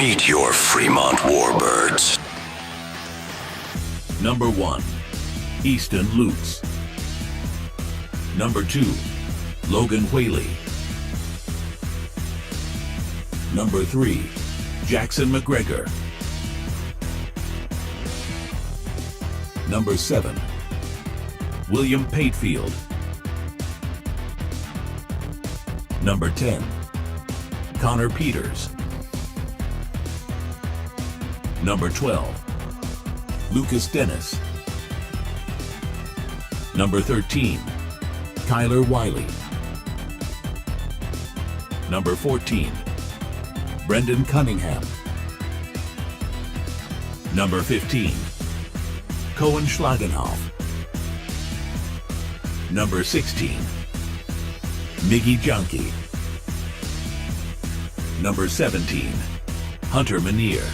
Meet your Fremont Warbirds. Number 1, Easton Lutz. Number 2, Logan Whaley. Number 3, Jackson McGregor. Number 7, William Patefield. Number 10, Connor Peters. Number 12, Lucas Dennis. Number 13, Kyler Wiley. Number 14, Brendan Cunningham. Number 15, Cohen Schlagenhoff. Number 16, Miggy Junkie. Number 17, Hunter Manier.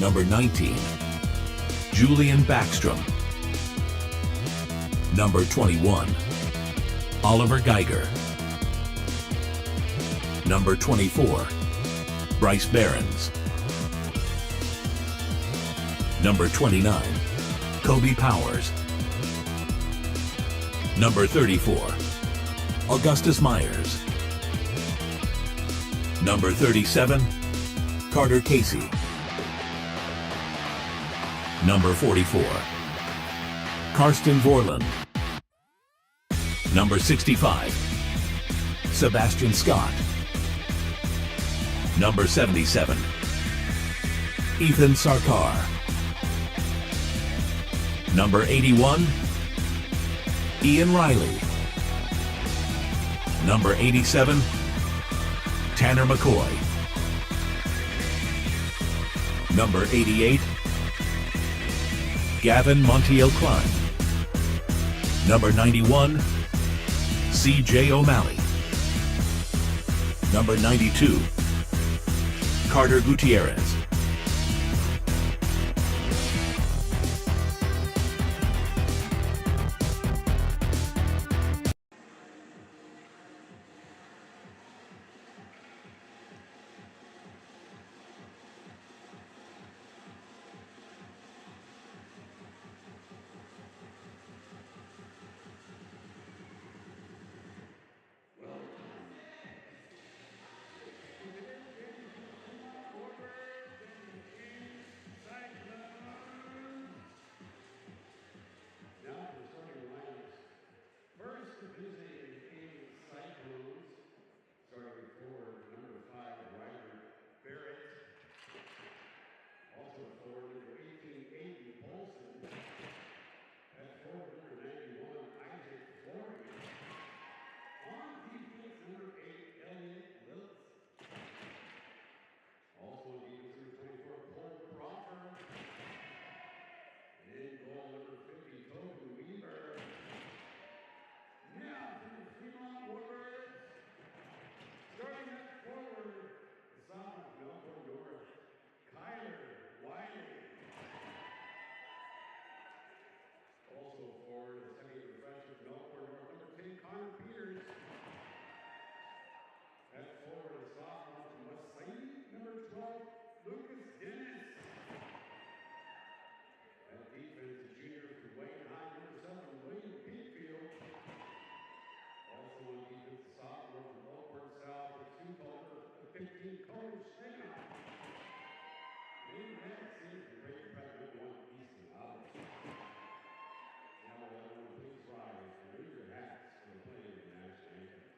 Number 19, Julian Backstrom. Number 21, Oliver Geiger. Number 24, Bryce Behrens. Number 29, Kobe Powers. Number 34, Augustus Myers. Number 37, Carter Casey. Number 44, Karsten Vorland. Number 65, Sebastian Scott. Number 77, Ethan Sarkar. Number 81, Ian Riley. Number 87, Tanner McCoy. Number 88, Gavin Montiel Klein. Number 91, C.J. O'Malley. Number 92, Carter Gutierrez. Cyclones, starting forward, number 5, Warbirds. Also forward, number 18, Aiden Paulson. At forward, number 91, Isaac Florian. On defense, number 8, Elliot Lillis. Also on defense, number 24, Cole Crawford. And goal, number 50, Tobin Weaver. Now, from the Fremont Warbirds, starting at forward, the sophomore, Melbourne North, Kyler Wiley. Also forward, the second-year freshman, Melbourne North, number 10, Connor Peters. At forward, the sophomore from West Side, number 12, Lucas Dennis. At defense, the junior from Wayne High, number 7, William Patefield. Also on defense, the sophomore from Warbirds South, the 15, Coach Stegner. And that seems to break the record one Easton out. Now everyone please rise and raise your hats for the playing of the national anthem.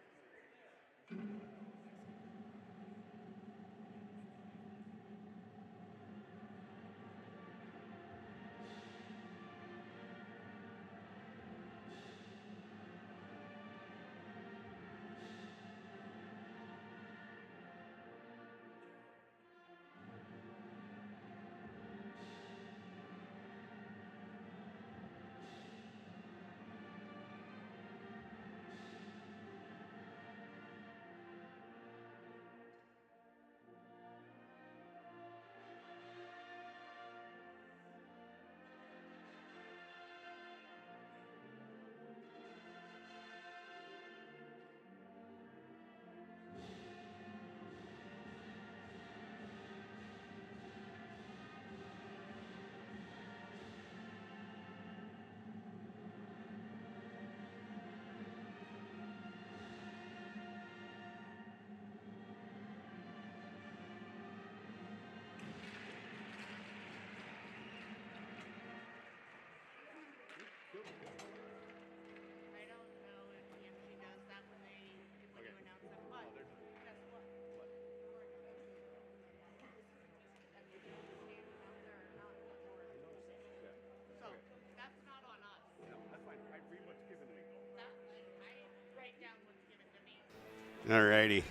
All righty.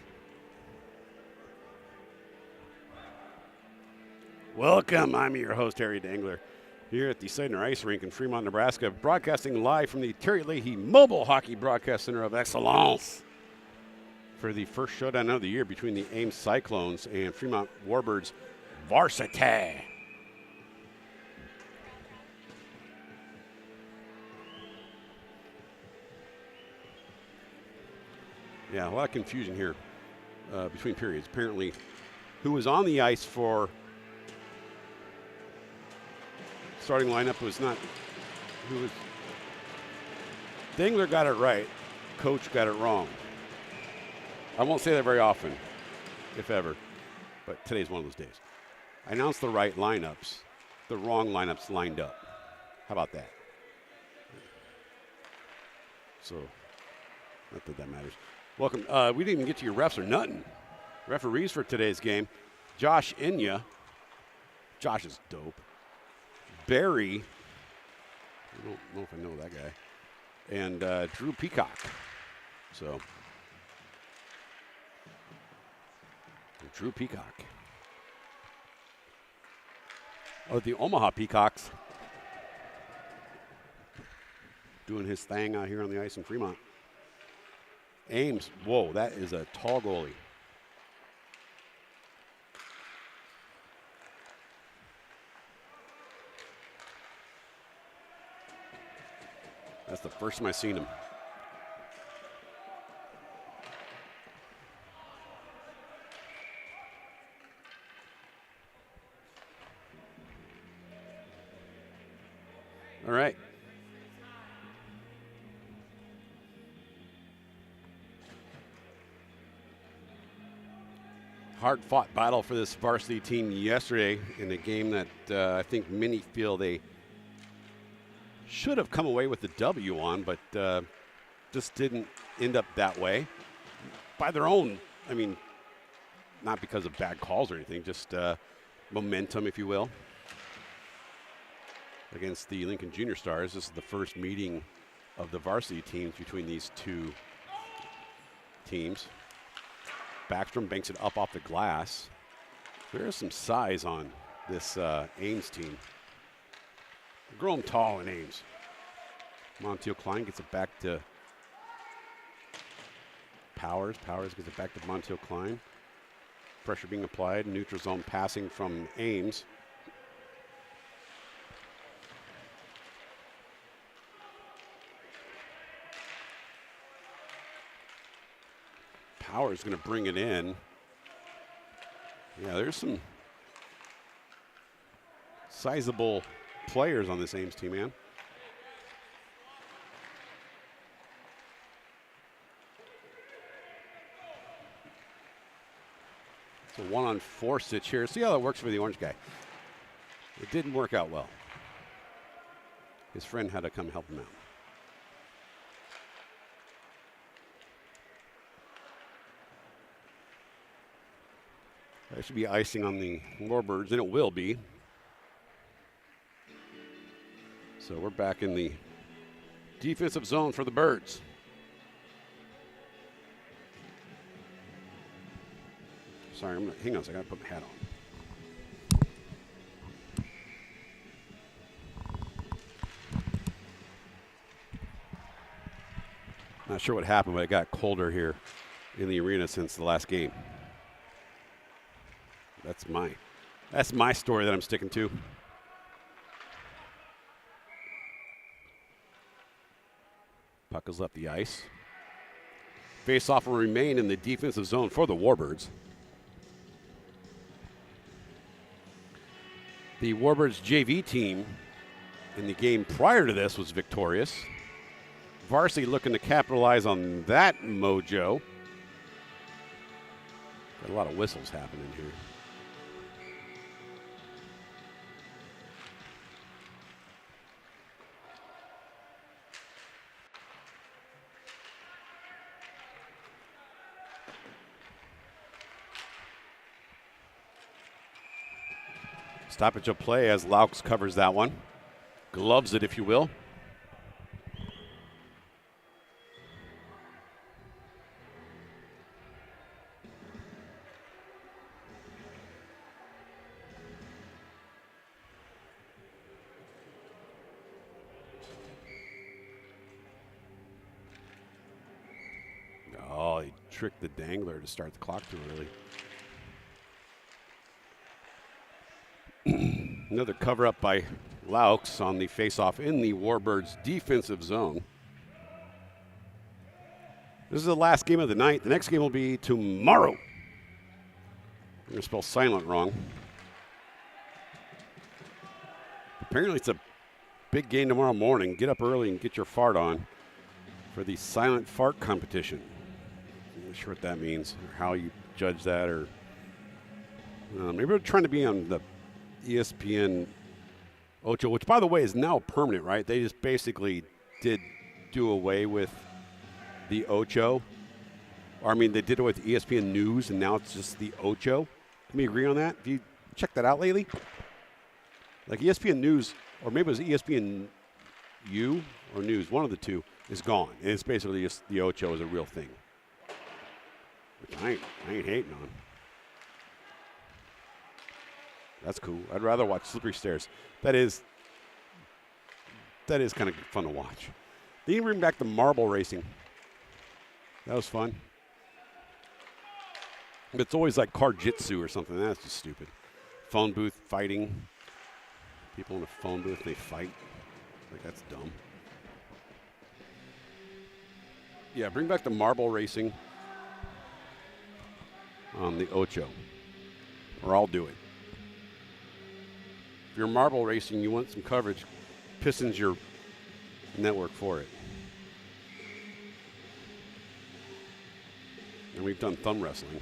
Welcome. I'm your host, Harry Dangler, here at the Seidner Ice Rink in Fremont, Nebraska, broadcasting live from the Terry Leahy Mobile Hockey Broadcast Center of Excellence for the first showdown of the year between the Ames Cyclones and Fremont Warbirds Varsity. Yeah, a lot of confusion here between periods. Apparently, who was on the ice for starting lineup was not who was. Dangler got it right. Coach got it wrong. I won't say that very often, if ever, but today's one of those days. I announced the right lineups. The wrong lineups lined up. How about that? So, not that that matters. Welcome. We didn't even get to your refs or nothing. Referees for today's game, Josh Inya. Josh is dope. Barry. I don't know if I know that guy. And Drew Peacock. So, Drew Peacock. Oh, the Omaha Peacocks. Doing his thing out here on the ice in Fremont. Ames, whoa, that is a tall goalie. That's the first time I've seen him. All right. Hard-fought battle for this varsity team yesterday in a game that I think many feel they should have come away with the W on, but just didn't end up that way. By their own, I mean, not because of bad calls or anything, just momentum, if you will, against the Lincoln Junior Stars. This is the first meeting of the varsity teams between these two teams. Backstrom banks it up off the glass. There is some size on this Ames team. They're growing tall in Ames. Montiel Klein gets it back to Powers. Powers gets it back to Montiel Klein. Pressure being applied. Neutral zone passing from Ames. Powers going to bring it in. Yeah, there's some sizable players on this Ames team, man. It's a 1-on-4 stitch here. See how that works for the orange guy. It didn't work out well. His friend had to come help him out. That should be icing on the Warbirds, and it will be. So we're back in the defensive zone for the Birds. Sorry, hang on a second, I gotta put my hat on. Not sure what happened, but it got colder here in the arena since the last game. That's my story that I'm sticking to. Puck has left the ice. Face-off will remain in the defensive zone for the Warbirds. The Warbirds JV team in the game prior to this was victorious. Varsity looking to capitalize on that mojo. Got a lot of whistles happening here. Stoppage of play as Laux covers that one. Gloves it, if you will. trick the dangler to start the clock too early. Another cover up by Laux on the face-off in the Warbirds defensive zone. This is the last game of the night. The next game will be tomorrow. I'm going to spell silent wrong. Apparently it's a big game tomorrow morning. Get up early and get your fart on for the silent fart competition. I'm not sure what that means or how you judge that, or maybe we're trying to be on the ESPN Ocho, which, by the way, is now permanent, right? They just basically did do away with the Ocho. Or, I mean, they did away with ESPN News, and now it's just the Ocho. Can we agree on that? Have you checked that out lately? Like ESPN News, or maybe it was ESPN U or News, one of the two, is gone. And it's basically just the Ocho is a real thing, which I ain't hating on. That's cool. I'd rather watch Slippery Stairs. That is kind of fun to watch. They even bring back the marble racing. That was fun. But it's always like car jitsu or something. That's just stupid. Phone booth fighting. People in a phone booth, they fight. Like, that's dumb. Yeah, bring back the marble racing on the Ocho. Or I'll do it. If you're marble racing, you want some coverage, Pistons your network for it. And we've done thumb wrestling.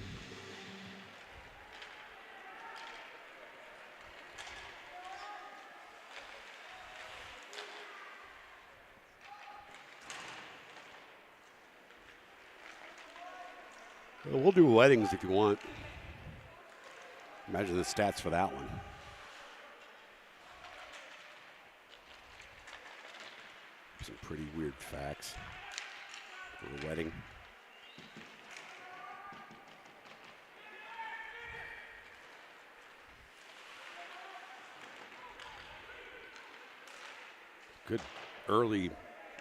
Well, we'll do weddings if you want. Imagine the stats for that one. Some pretty weird facts for a wedding. Good early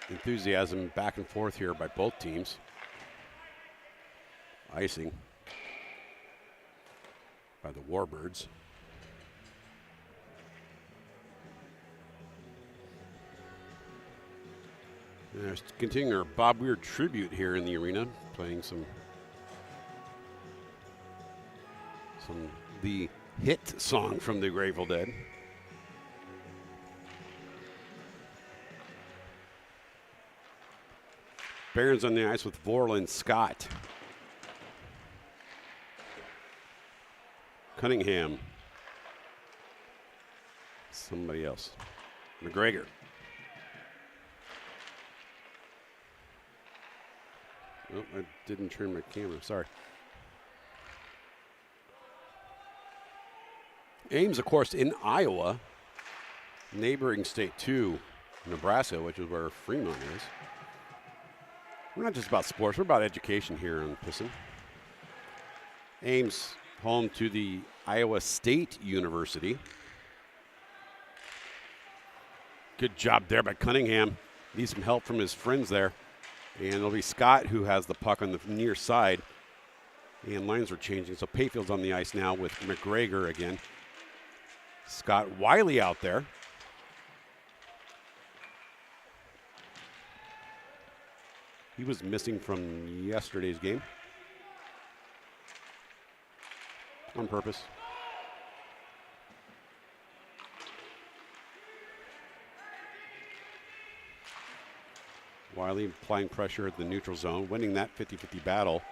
enthusiasm back and forth here by both teams. Icing by the Warbirds. Continuing our Bob Weir tribute here in the arena, playing some the hit song from the Grateful Dead. Barons on the ice with Vorlin Scott. Cunningham. Somebody else. McGregor. Oh, I didn't turn my camera, sorry. Ames, of course, in Iowa, neighboring state to Nebraska, which is where Fremont is. We're not just about sports, we're about education here in Piston. Ames, home to the Iowa State University. Good job there by Cunningham. Needs some help from his friends there. And it'll be Scott who has the puck on the near side. And lines are changing, so Payfield's on the ice now with McGregor again. Scott Wiley out there. He was missing from yesterday's game. On purpose. Wiley applying pressure at the neutral zone, winning that 50-50 battle.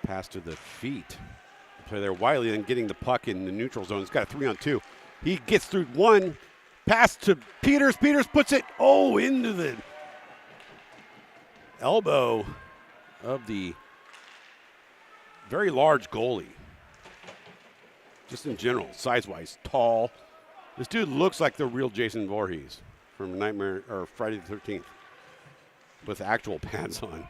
Pass to the feet. Play there, Wiley then getting the puck in the neutral zone. He's got a 3-on-2. He gets through one. Pass to Peters. Peters puts it, into the elbow of the very large goalie. Just in general, size-wise, tall. This dude looks like the real Jason Voorhees from Nightmare or Friday the 13th with actual pads on.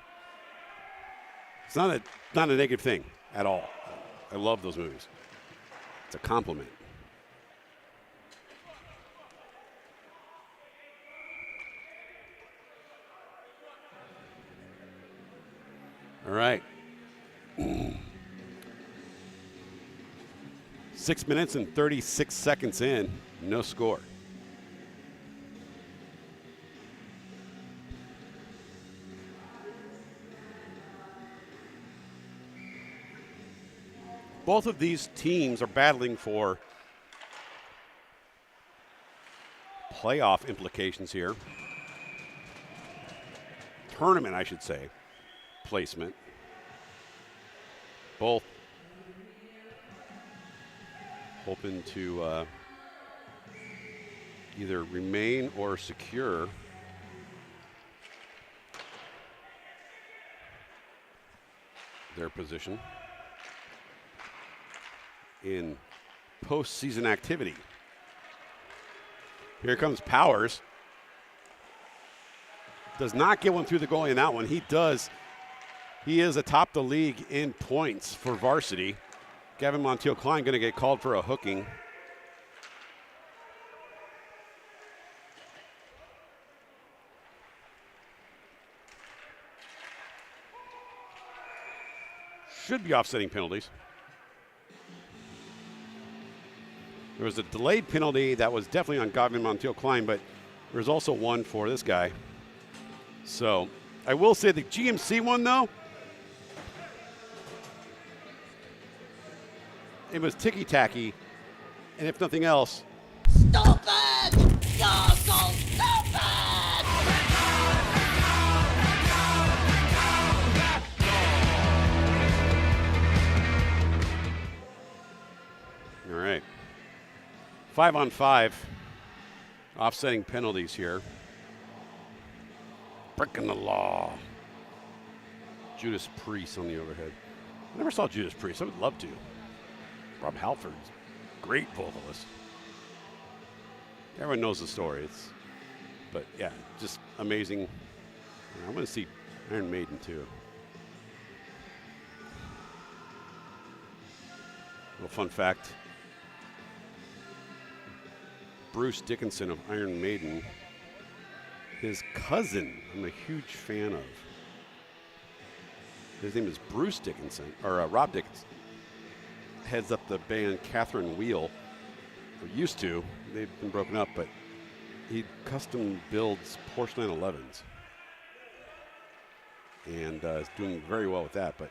It's not a negative thing at all. I love those movies. It's a compliment. All right. 6 minutes and 36 seconds in, no score. Both of these teams are battling for playoff implications here. Tournament, I should say, placement. Both hoping to either remain or secure their position in postseason activity. Here comes Powers. Does not get one through the goalie in that one. He does. He is atop the league in points for Varsity. Gavin Montiel-Klein going to get called for a hooking. Should be offsetting penalties. There was a delayed penalty that was definitely on Gavin Montiel-Klein, but there's also one for this guy. So I will say the GMC one, though, it was ticky-tacky, and if nothing else, Stupid! You're so stupid! all right. 5-on-5, offsetting penalties here. Breaking the law. Judas Priest on the overhead. I never saw Judas Priest. I would love to. Rob Halford's great vocalist. Everyone knows the story. But yeah, just amazing. I want to see Iron Maiden too. Little fun fact. Bruce Dickinson of Iron Maiden, his cousin, I'm a huge fan of. His name is Bruce Dickinson, or Rob Dickinson. Heads up the band Catherine Wheel, or used to. They've been broken up, but he custom builds Porsche 911s. And is doing very well with that, but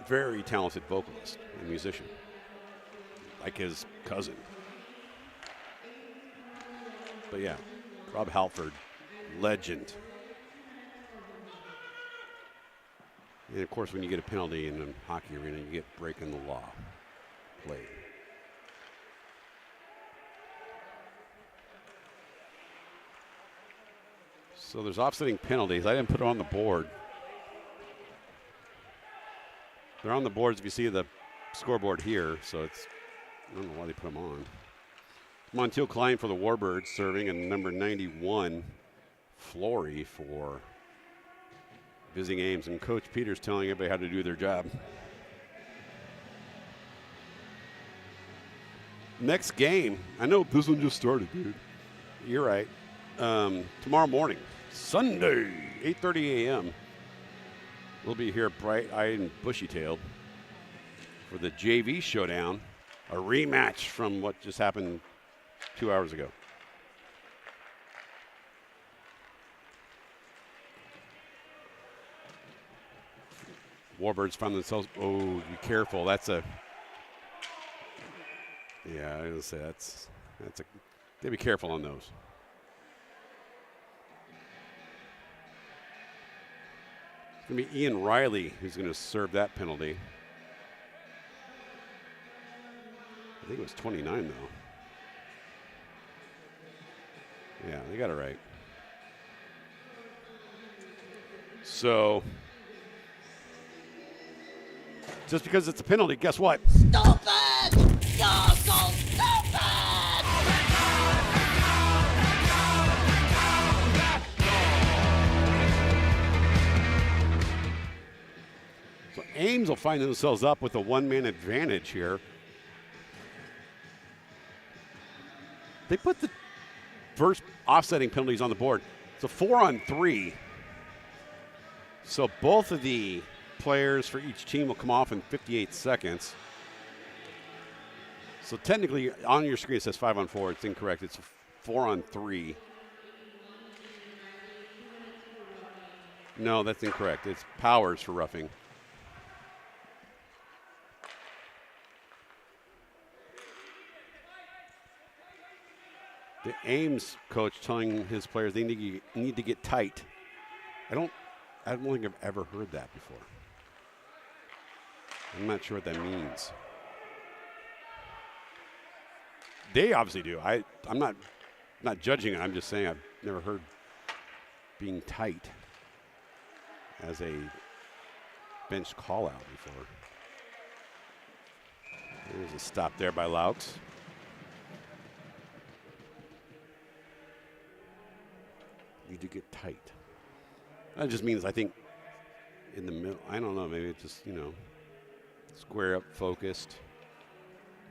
very talented vocalist and musician, like his cousin. But yeah, Rob Halford, legend. And of course, when you get a penalty in a hockey arena, you get breaking the law played. So there's offsetting penalties. I didn't put it on the board. They're on the boards if you see the scoreboard here, so it's, I don't know why they put them on. Montiel-Klein for the Warbirds serving, and number 91, Flory for vsAmes. And Coach Peters telling everybody how to do their job. Next game, I know this one just started, dude. You're right. Tomorrow morning, Sunday, 8:30 a.m. We'll be here bright-eyed and bushy-tailed for the JV showdown, a rematch from what just happened 2 hours ago. Warbirds found themselves, oh, be careful. That's a, yeah, I was going to say that's a, they be careful on those. It's going to be Ian Riley who's going to serve that penalty. I think it was 29, though. Yeah, they got it right. So, just because it's a penalty, guess what? Stupid! You're so stupid! So Ames will find themselves up with a one-man advantage here. They put the first offsetting penalties on the board. It's a 4-on-3. So both of the players for each team will come off in 58 seconds. So technically, on your screen it says 5-on-4. It's incorrect. It's 4-on-3. No, that's incorrect. It's powers for roughing. The Ames coach telling his players they need to get tight. I don't think I've ever heard that before. I'm not sure what that means. They obviously do. I'm not judging it. I'm just saying I've never heard being tight as a bench call out before. There's a stop there by Laux. Need to get tight. That just means I think in the middle. I don't know. Maybe it's just, square up, focused.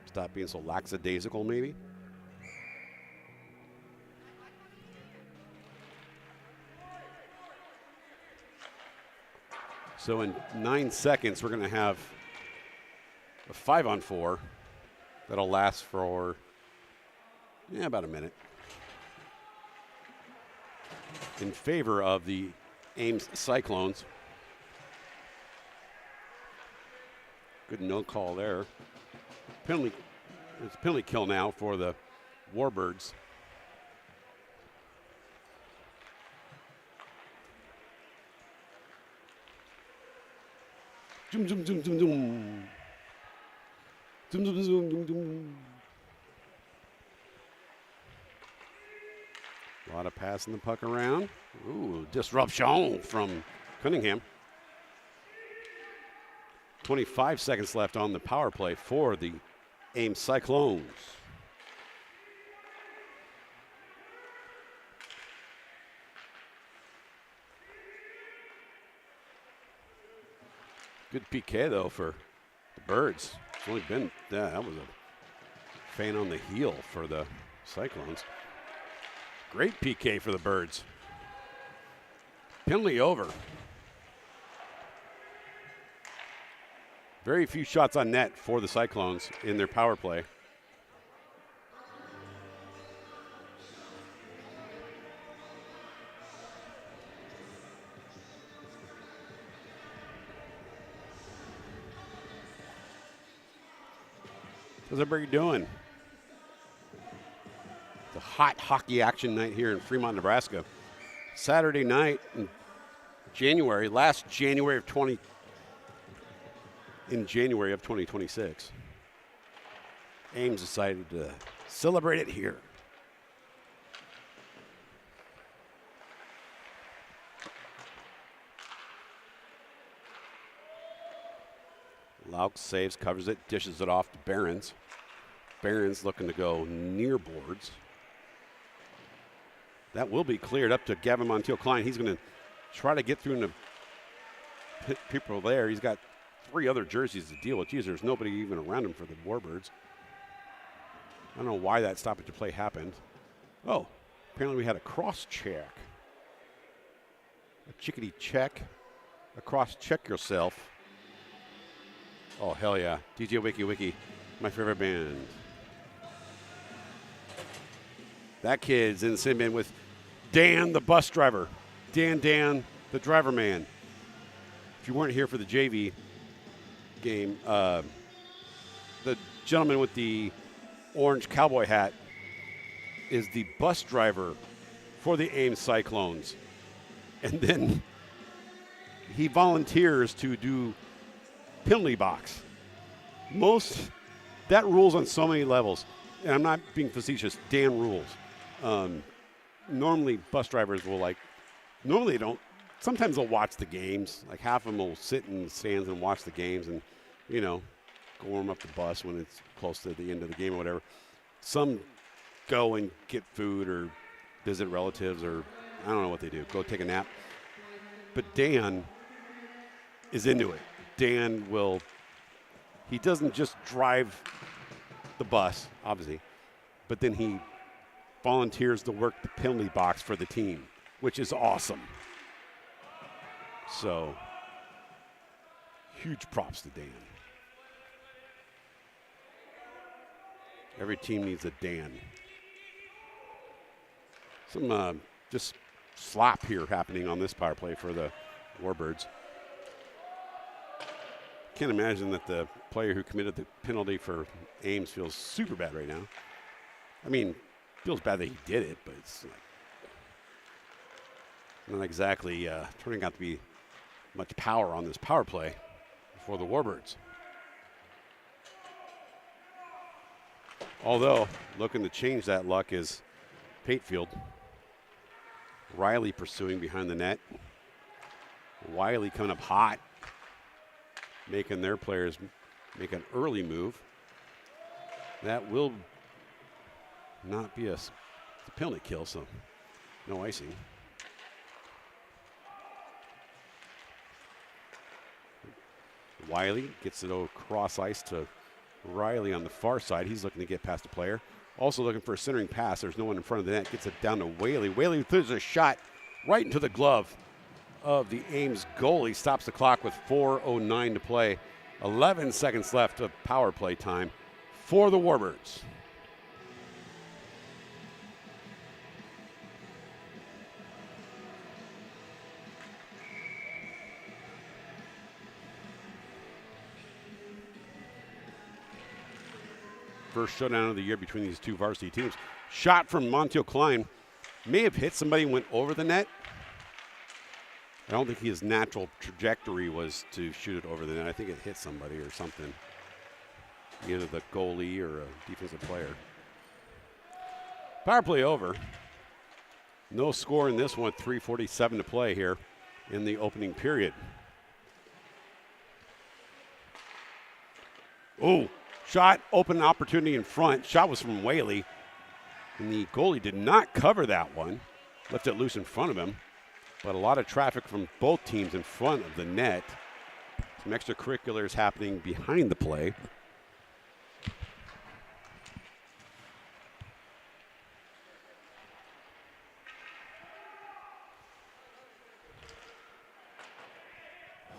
Stop being so lackadaisical, maybe. So in 9 seconds, we're going to have a 5-on-4 that'll last for about a minute in favor of the Ames Cyclones. Good no call there. It's a penalty kill now for the Warbirds. Zoom, zoom, zoom, zoom, zoom. Zoom, zoom, zoom, zoom, zoom. A lot of passing the puck around. Ooh, disruption from Cunningham. 25 seconds left on the power play for the Ames Cyclones. Good PK, though, for the Birds. It's only been, that was a fan on the heel for the Cyclones. Great PK for the Birds. Penalty over. Very few shots on net for the Cyclones in their power play. How's everybody doing? It's a hot hockey action night here in Fremont, Nebraska. Saturday night in January, in January of 2026. Ames decided to celebrate it here. Laux saves, covers it, dishes it off to Behrens. Behrens looking to go near boards. That will be cleared up to Gavin Montiel-Klein. He's going to try to get through the people there. He's got 3 other jerseys to deal with. Geez, there's nobody even around him for the Warbirds. I don't know why that stoppage of play happened. Oh, apparently we had a cross check. A chickadee check. A cross check yourself. Oh, hell yeah. DJ Wiki Wiki, my favorite band. That kid's in the same band with Dan, the bus driver. Dan, the driver man. If you weren't here for the JV game, the gentleman with the orange cowboy hat is the bus driver for the Ames Cyclones. And then he volunteers to do penalty box. That rules on so many levels. And I'm not being facetious. Dan rules. Normally bus drivers will normally they don't. Sometimes they'll watch the games. Like half of them will sit in the stands and watch the games and, go warm up the bus when it's close to the end of the game or whatever. Some go and get food or visit relatives or I don't know what they do. Go take a nap. But Dan is into it. Dan he doesn't just drive the bus, obviously, but then he volunteers to work the penalty box for the team, which is awesome. So, huge props to Dan. Every team needs a Dan. Some just slop here happening on this power play for the Warbirds. Can't imagine that the player who committed the penalty for Ames feels super bad right now. I mean, feels bad that he did it, but it's like not exactly turning out to be much power on this power play for the Warbirds. Although, looking to change that luck is Patefield. Riley pursuing behind the net. Wiley coming up hot, making their players make an early move. That will not be a penalty kill, so no icing. Wiley gets it across ice to Riley on the far side. He's looking to get past the player. Also looking for a centering pass. There's no one in front of the net. Gets it down to Whaley. Whaley throws a shot right into the glove of the Ames goalie. Stops the clock with 4:09 to play. 11 seconds left of power play time for the Warbirds. First showdown of the year between these two varsity teams. Shot from Montiel Klein. May have hit somebody, went over the net. I don't think his natural trajectory was to shoot it over the net. I think it hit somebody or something. Either the goalie or a defensive player. Power play over. No score in this one. 3:47 to play here in the opening period. Oh, shot, open opportunity in front. Shot was from Whaley. And the goalie did not cover that one. Left it loose in front of him. But a lot of traffic from both teams in front of the net. Some extracurriculars happening behind the play.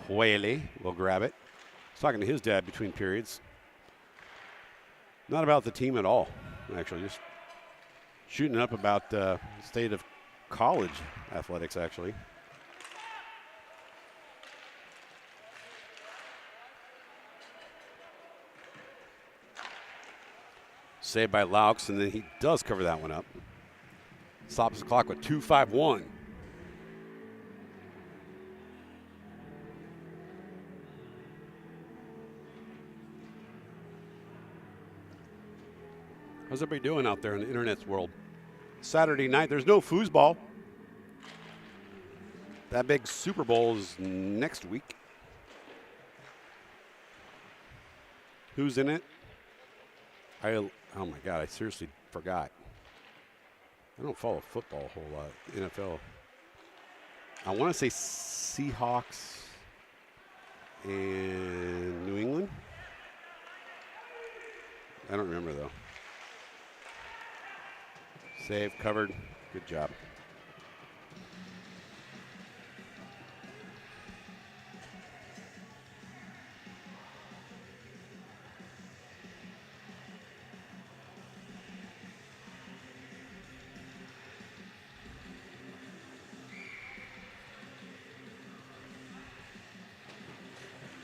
Whaley will grab it. He's talking to his dad between periods. Not about the team at all, actually. Just shooting up about the state of college athletics, actually. Saved by Laux, and then he does cover that one up. Stops the clock with 2:51. How's everybody doing out there in the internet's world? Saturday night, there's no foosball. That big Super Bowl is next week. Who's in it? Oh my God, I seriously forgot. I don't follow football a whole lot, NFL. I want to say Seahawks and New England. I don't remember, though. Save, covered. Good job.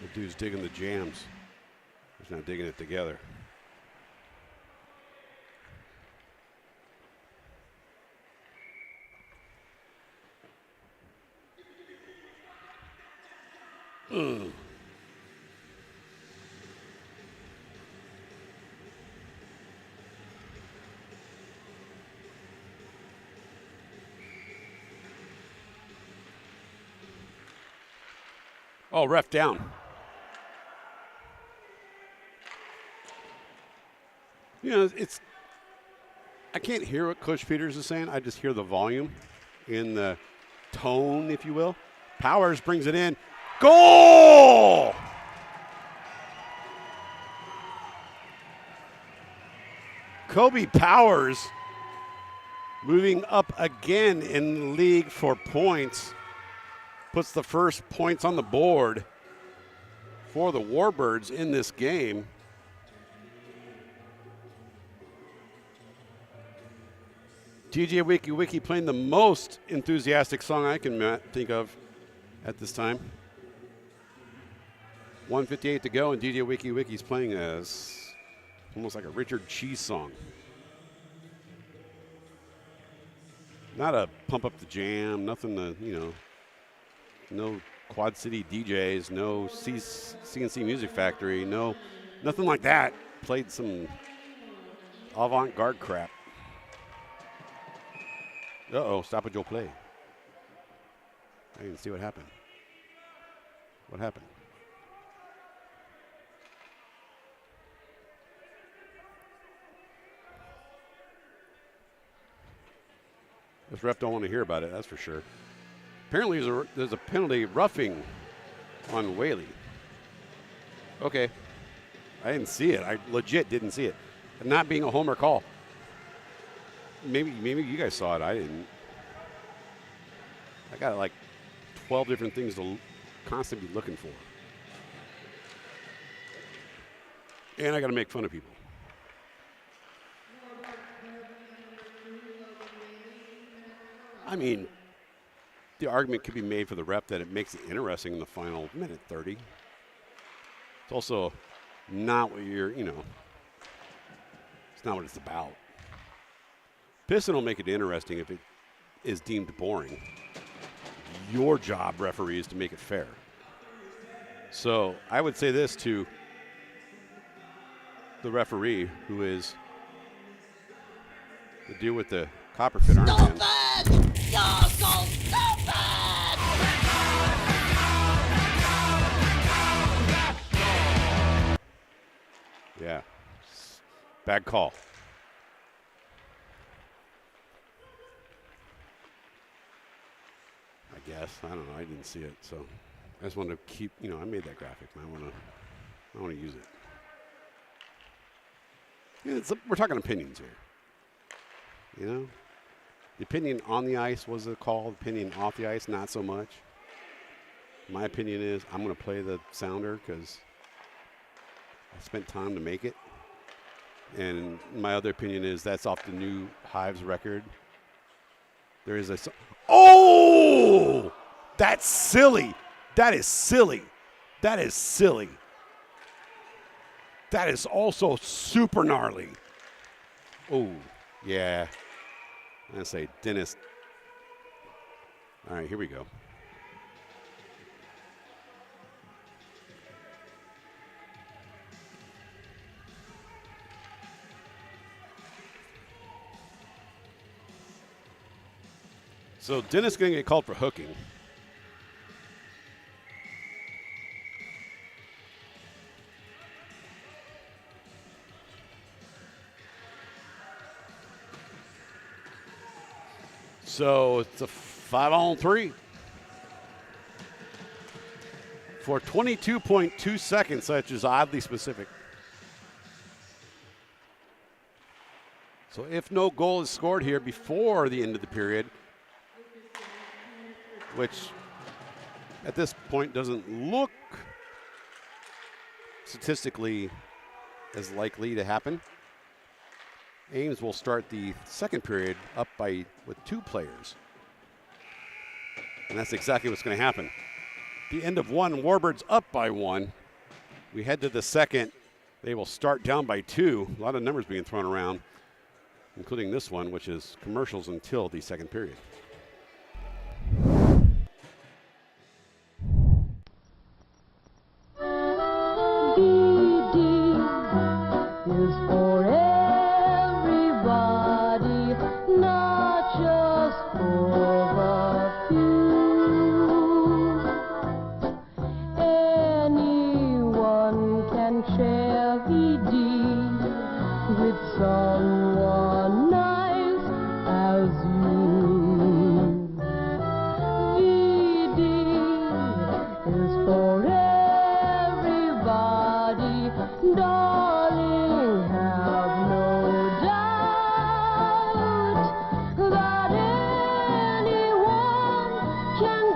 The dude's digging the jams. He's not digging it together. Oh, ref down. You know, I can't hear what Coach Peters is saying. I just hear the volume in the tone, if you will. Powers brings it in. Goal! Kobe Powers moving up again in the league for points. puts the first points on the board for the Warbirds in this game. DJ Wiki Wiki playing the most enthusiastic song I can think of at this time. 1:58 to go, and DJ Wiki Wiki's playing as almost like a Richard Cheese song. Not a pump up the jam, nothing to, you know, no Quad City DJs, no CNC Music Factory, no, nothing like that. Played some avant-garde crap. Uh-oh, stoppage will play. I didn't see what happened. What happened? This ref don't want to hear about it, that's for sure. Apparently there's a penalty roughing on Whaley. Okay. I didn't see it. I legit didn't see it. Not being a homer call. Maybe you guys saw it. I didn't. I got like 12 different things to constantly be looking for. And I got to make fun of people. I mean, the argument could be made for the rep that it makes it interesting in the final minute 30. It's also not what you're, you know, it's not what it's about. Piston will make it interesting if it is deemed boring. Your job, referee, is to make it fair. So I would say this to the referee, who is the dude with the Copperfit armband. Stupid! You're so stupid! Yeah. Bad call. I guess. I don't know. I didn't see it. So I just wanted to keep, you know, I made that graphic and I want to use it. Yeah, we're talking opinions here. You know? The opinion on the ice was a call. The opinion off the ice, not so much. My opinion is I'm going to play the sounder because I spent time to make it. And my other opinion is that's off the new Hives record. There is a... Oh! That's silly. That is silly. That is silly. That is also super gnarly. Oh, yeah. I'm going to say Dennis. All right, here we go. So Dennis going to get called for hooking. So it's a 5-on-3 for 22.2 seconds, which is oddly specific. So if no goal is scored here before the end of the period, which at this point doesn't look statistically as likely to happen, Ames will start the second period up with 2 players. And that's exactly what's going to happen. The end of 1, Warbirds up by 1. We head to the second. They will start down by 2. A lot of numbers being thrown around, including this one, which is commercials until the second period.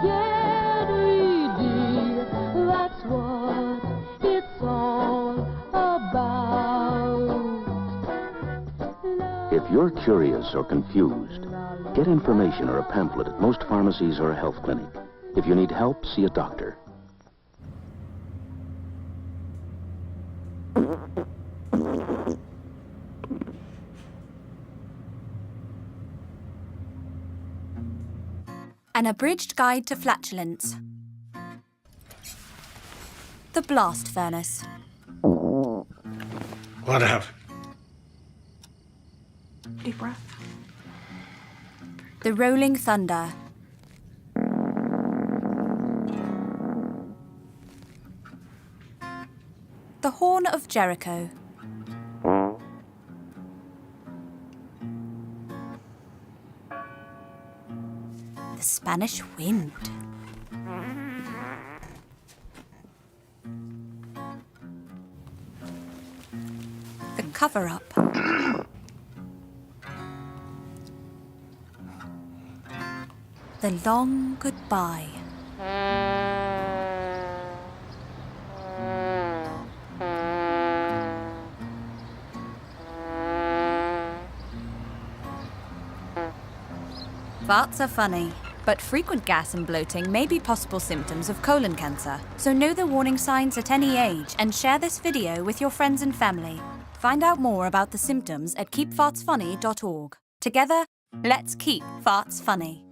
Get If you're curious or confused, get information or a pamphlet at most pharmacies or a health clinic. If you need help, see a doctor. An abridged guide to flatulence. The blast furnace. What happened? Deep breath. The rolling thunder. The horn of Jericho. The Spanish wind. The cover-up. The long goodbye. Farts are funny, but frequent gas and bloating may be possible symptoms of colon cancer. So know the warning signs at any age and share this video with your friends and family. Find out more about the symptoms at keepfartsfunny.org. Together, let's keep farts funny.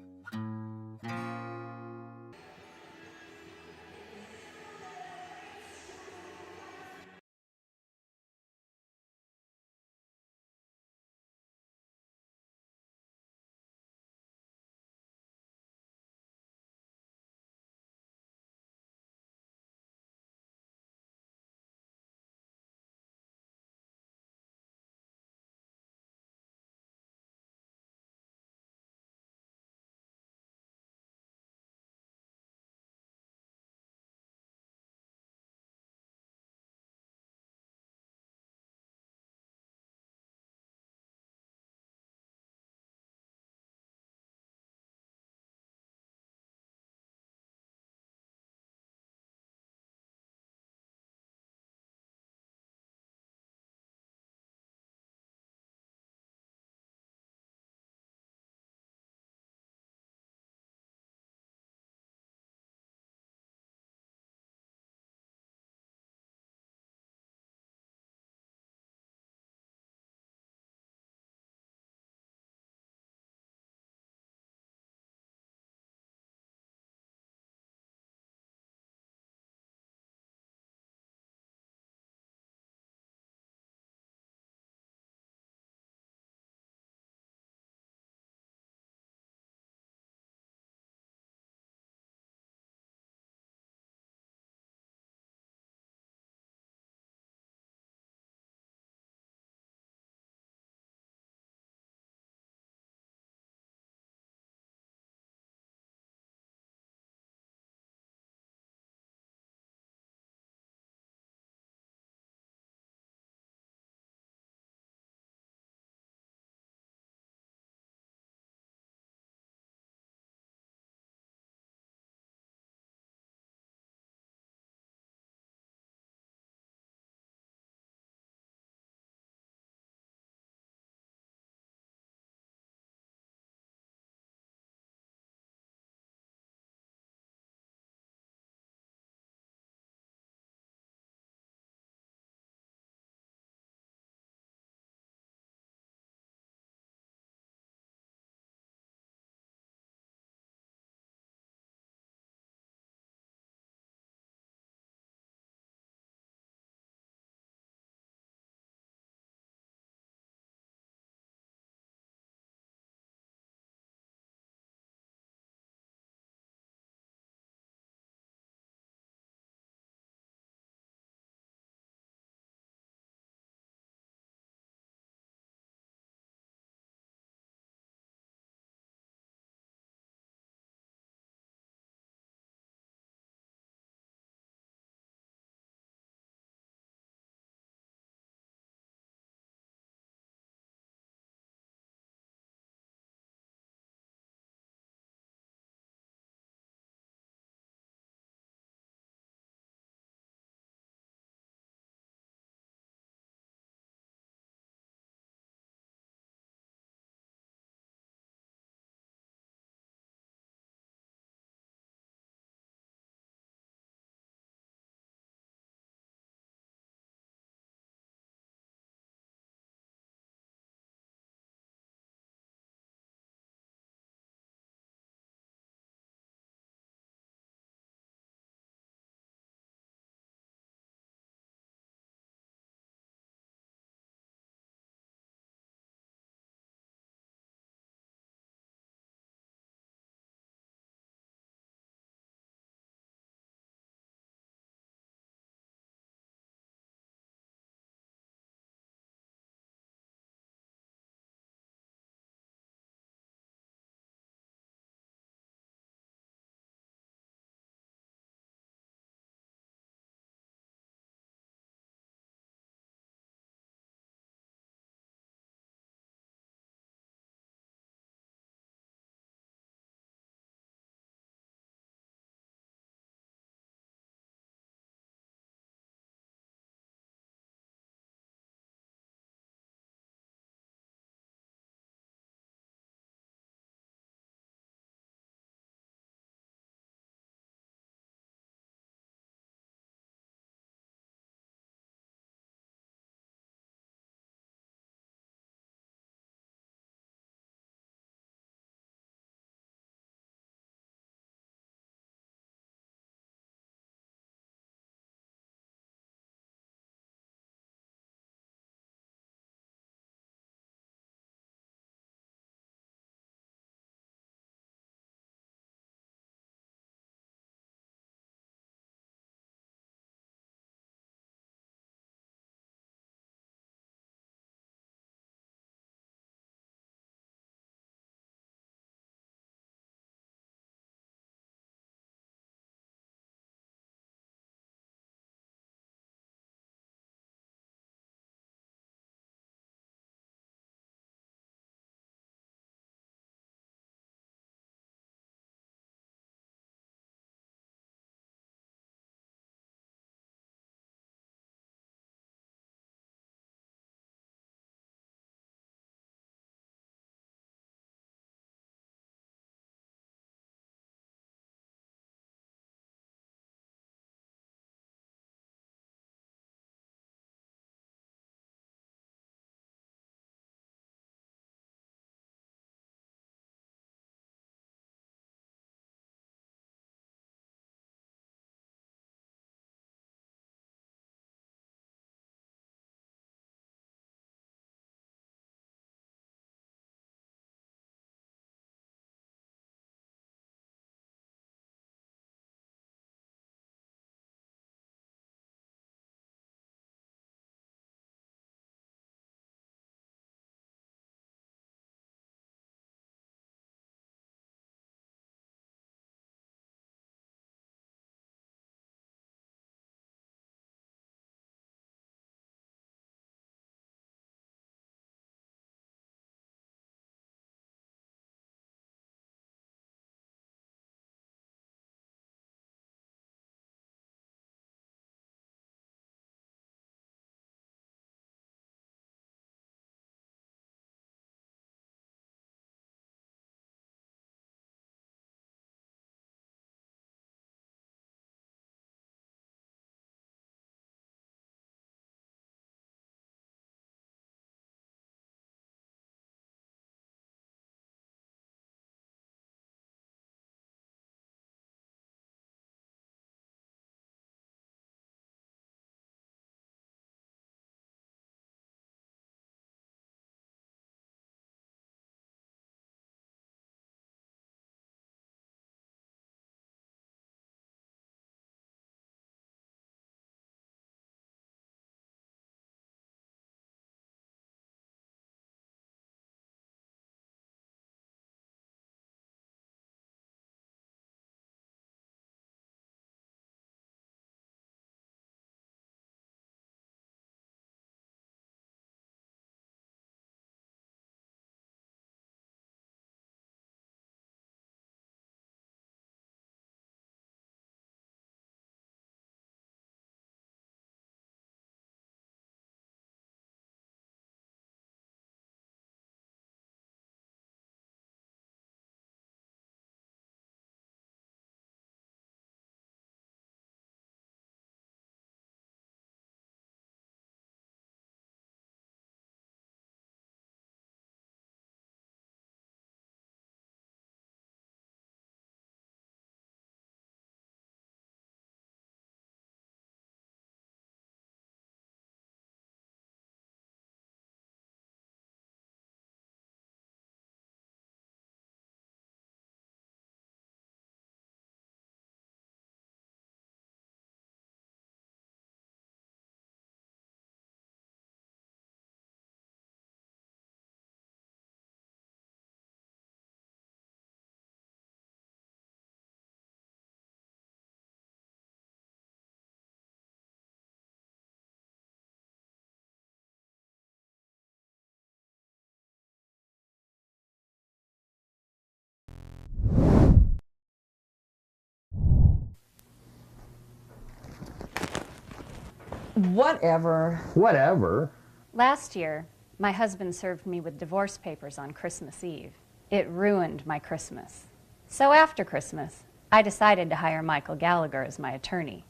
Whatever. Whatever. Last year, my husband served me with divorce papers on Christmas Eve. It ruined my Christmas. So after Christmas, I decided to hire Michael Gallagher as my attorney,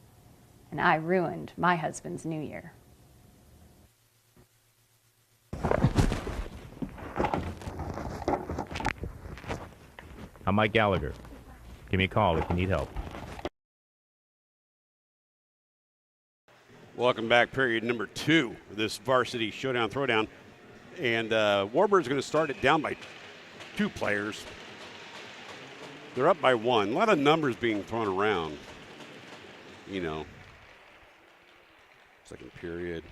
and I ruined my husband's New Year. I'm Mike Gallagher. Give me a call if you need help. Welcome back, period number 2 of this varsity showdown throwdown. And Warbirds are going to start it down by 2 players. They're up by 1. A lot of numbers being thrown around. You know. Second period.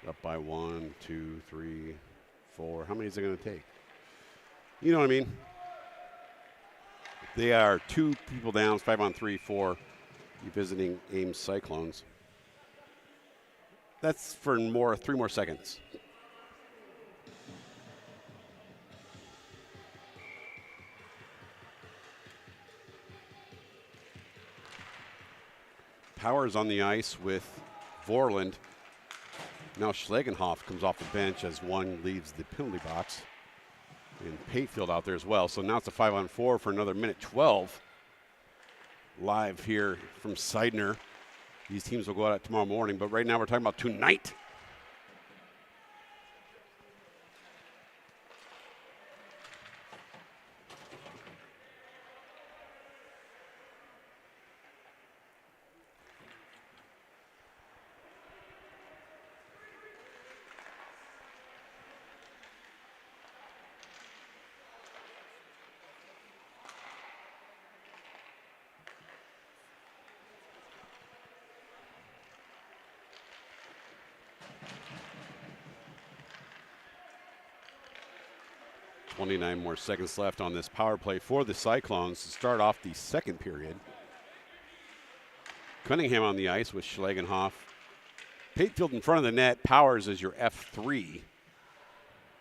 Up by 1, 2, 3, 4. How many is it going to take? You know what I mean? They are 2 people down, 5 on 3 for the visiting Ames Cyclones. That's for 3 more seconds. Powers on the ice with Vorland. Now Schlagenhoff comes off the bench as one leaves the penalty box. And Patefield out there as well. So now it's a 5-on-4 for another minute 12. Live here from Seidner. These teams will go out tomorrow morning, but right now we're talking about tonight. .29 more seconds left on this power play for the Cyclones to start off the second period. Cunningham on the ice with Schlagenhoff. Patefield in front of the net. Powers is your F3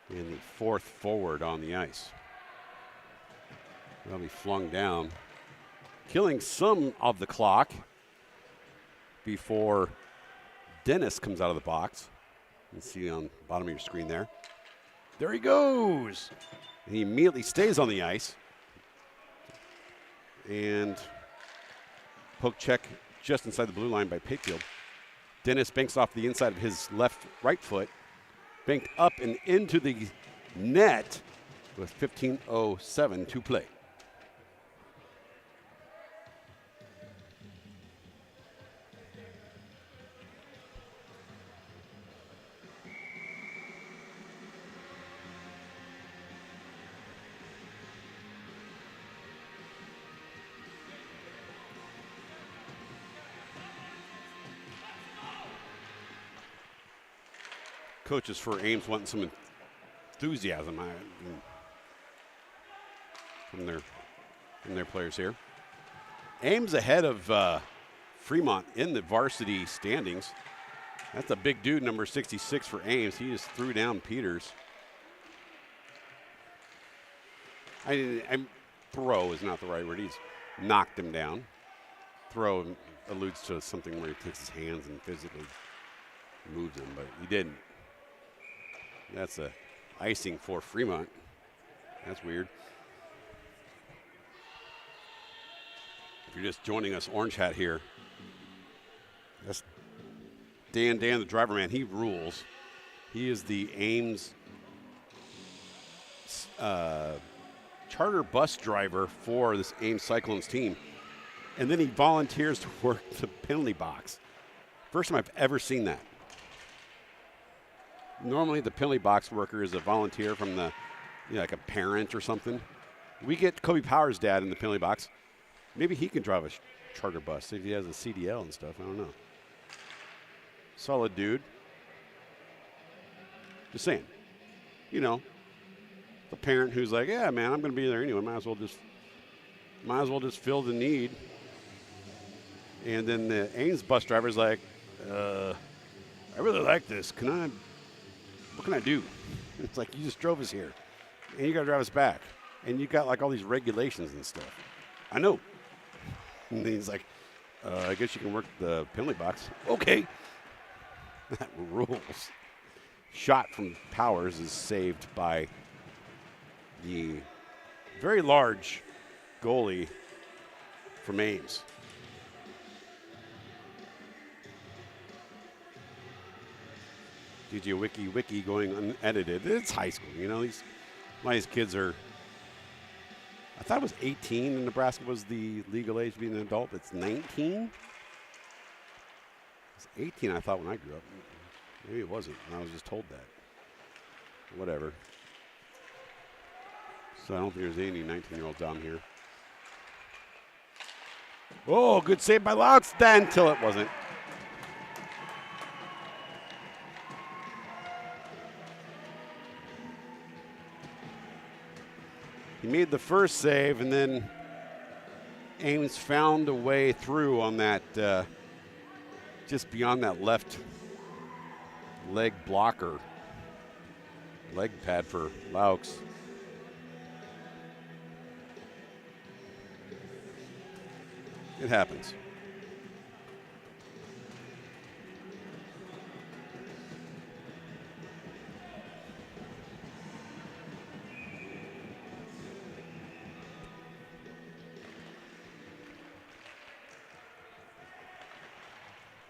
and the 4th forward on the ice. They'll be flung down, killing some of the clock before Dennis comes out of the box. You can see on the bottom of your screen there. There he goes. And he immediately stays on the ice. And poke check just inside the blue line by Patefield. Dennis banks off the inside of his right foot. Banked up and into the net with 15:07 to play. Coaches for Ames wanting some enthusiasm from their players here. Ames ahead of Fremont in the varsity standings. That's a big dude, number 66 for Ames. He just threw down Peters. Throw is not the right word. He's knocked him down. Throw alludes to something where he takes his hands and physically moves him, but he didn't. That's a icing for Fremont. That's weird. If you're just joining us, Orange Hat here. That's Dan, the driver man. He rules. He is the Ames charter bus driver for this Ames Cyclones team. And then he volunteers to work the penalty box. First time I've ever seen that. Normally the penalty box worker is a volunteer from the, like a parent or something. We get Kobe Powers' dad in the penalty box. Maybe he can drive a charter bus if he has a CDL and stuff. I don't know. Solid dude. Just saying. The parent who's like, yeah, man, I'm going to be there anyway. Might as well just fill the need. And then the Ames bus driver's like, I really like this. What can I do? It's like, you just drove us here, and you got to drive us back, and you got like all these regulations and stuff. I know. And he's like, I guess you can work the penalty box. Okay. That rules. Shot from Powers is saved by the very large goalie from Ames. DJ Wiki going unedited. It's high school, you know. These kids are. I thought it was 18 in Nebraska was the legal age to be an adult. It's 19. It's 18. I thought when I grew up. Maybe it wasn't. I was just told that. Whatever. So I don't think there's any 19-year-olds down here. Oh, good save by Louts then, until it wasn't. He made the first save, and then Ames found a way through on that, just beyond that left leg blocker, leg pad for Laux. It happens.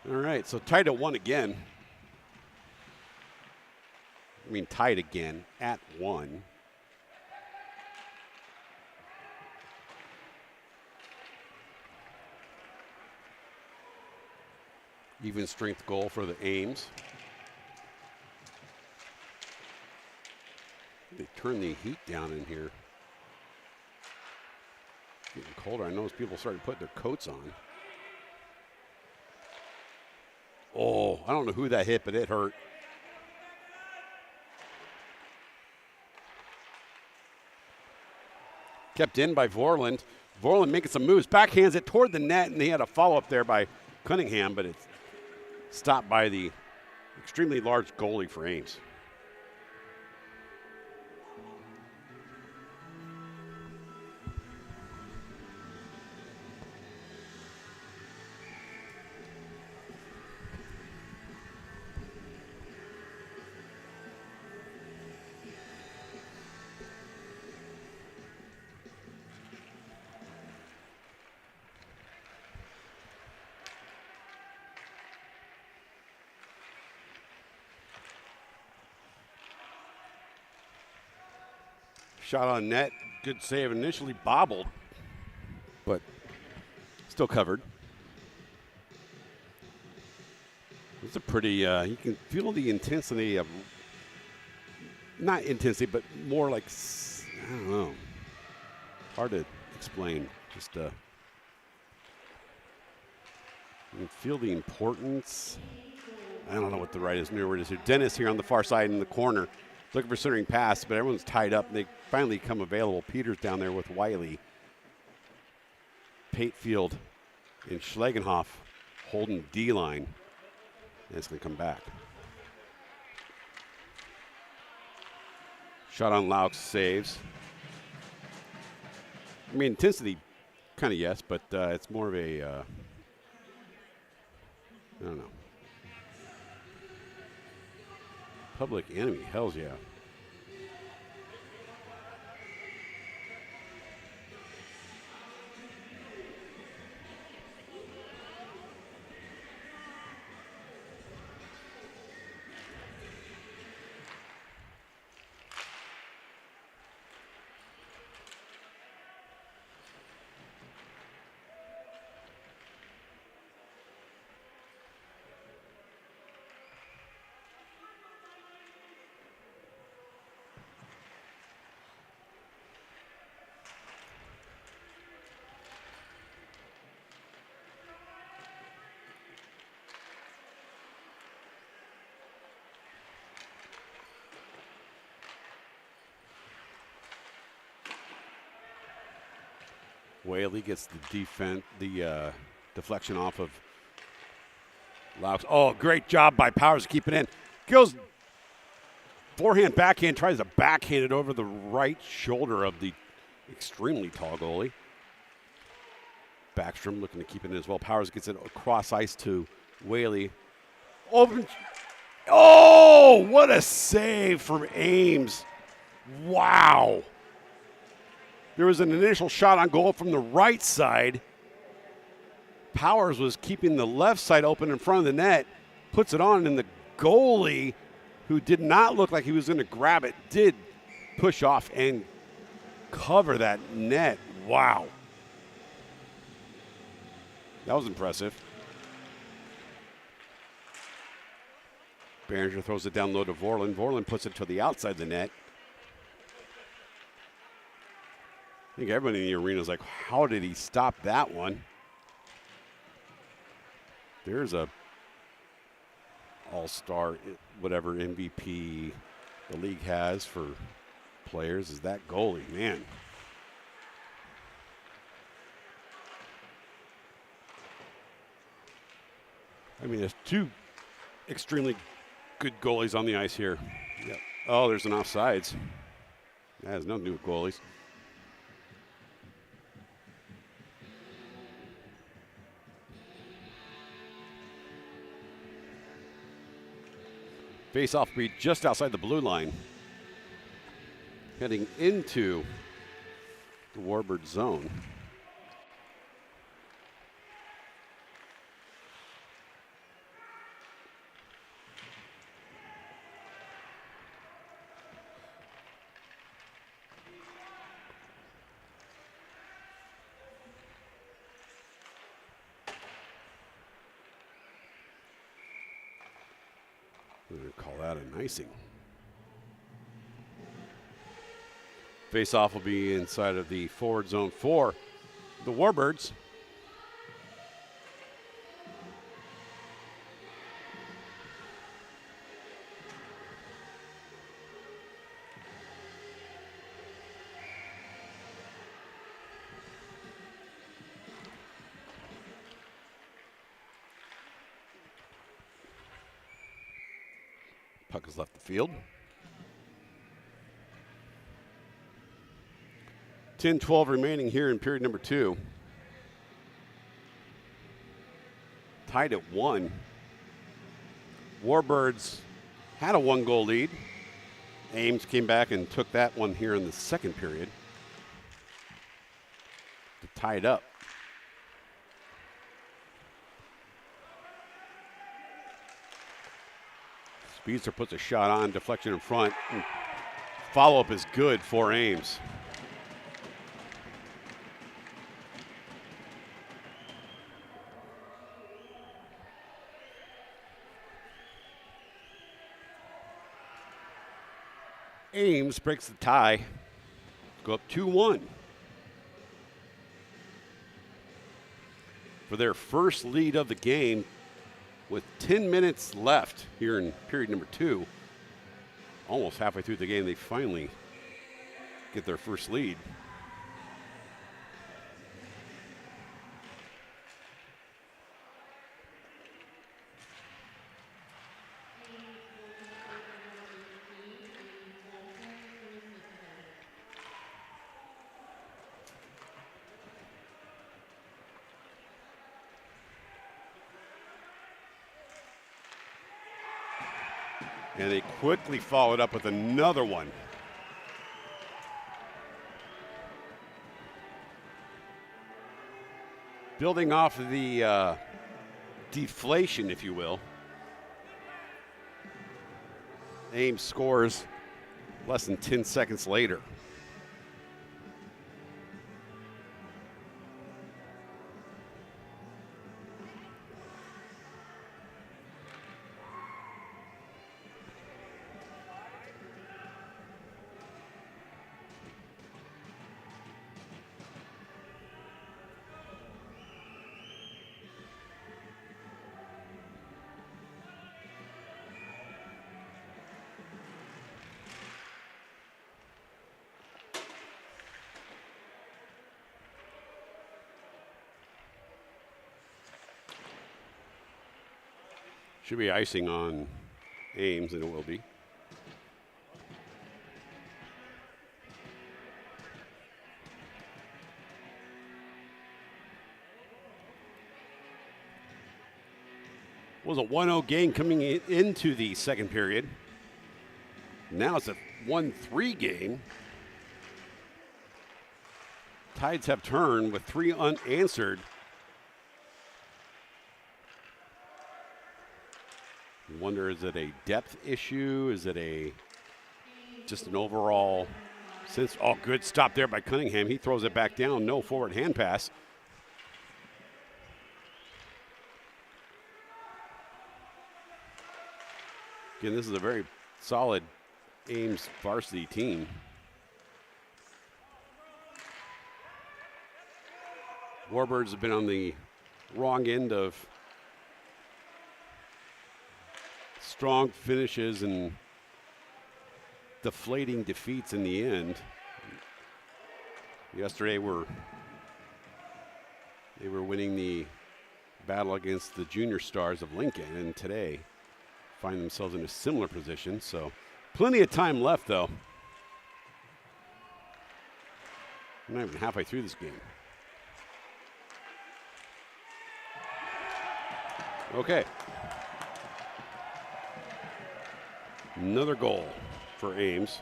All right, so tied at 1 again. I mean, tied again at 1. Even strength goal for the Ames. They turn the heat down in here. Getting colder. I noticed people started putting their coats on. Oh, I don't know who that hit, but it hurt. Kept in by Vorland. Vorland making some moves. Backhands it toward the net, and he had a follow-up there by Cunningham, but it's stopped by the extremely large goalie for Ames. Shot on net, good save. Initially bobbled, but still covered. It's a pretty, you can feel the intensity of, not intensity, but more like, I don't know, hard to explain. Just, you can feel the importance. I don't know what the right is, near word is here. Dennis here on the far side in the corner. Looking for centering pass, but everyone's tied up. They finally come available. Peters down there with Wiley. Patefield and Schlegenhoff holding D-line. And it's going to come back. Shot on Laux saves. I mean, intensity, kind of yes, but it's more of a, I don't know. Public enemy, hells yeah. Whaley gets the deflection off of Laux. Oh, great job by Powers to keep it in. Goes forehand, backhand, tries to backhand it over the right shoulder of the extremely tall goalie. Backstrom looking to keep it in as well. Powers gets it across ice to Whaley. Open Oh, what a save from Ames. Wow. There was an initial shot on goal from the right side. Powers was keeping the left side open in front of the net, puts it on, and the goalie, who did not look like he was going to grab it, did push off and cover that net. Wow. That was impressive. Behringer throws it down low to Vorlin. Vorlin puts it to the outside of the net. I think everybody in the arena is like, how did he stop that one? There's a all-star, whatever MVP the league has for players, is that goalie, man. I mean, there's two extremely good goalies on the ice here. Yep. Oh, there's an offsides. That has nothing to do with goalies. Face-off will be just outside the blue line. Heading into the Warbird zone. We're going to call that an icing. Face-off will be inside of the forward zone for the Warbirds. Puck has left the field. 10-12 remaining here in period number 2. Tied at 1. Warbirds had a 1-goal lead. Ames came back and took that one here in the second period to tie it up. Speedster puts a shot on, deflection in front. Follow-up is good for Ames. Ames breaks the tie, go up 2-1. For their first lead of the game, with 10 minutes left here in period number 2, almost halfway through the game, they finally get their first lead. And they quickly followed up with another one. Building off of the deflation, if you will. Ames scores less than 10 seconds later. Should be icing on Ames, and it will be. Was a 1-0 game coming into the second period. Now it's a 1-3 game. Tides have turned with 3 unanswered. I wonder, is it a depth issue? Is it just an overall sense? Oh, good stop there by Cunningham. He throws it back down. No forward hand pass. Again, this is a very solid Ames varsity team. Warbirds have been on the wrong end of strong finishes and deflating defeats in the end. Yesterday they were winning the battle against the junior stars of Lincoln, and today find themselves in a similar position. So plenty of time left, though. We're not even halfway through this game. Okay. Another goal for Ames.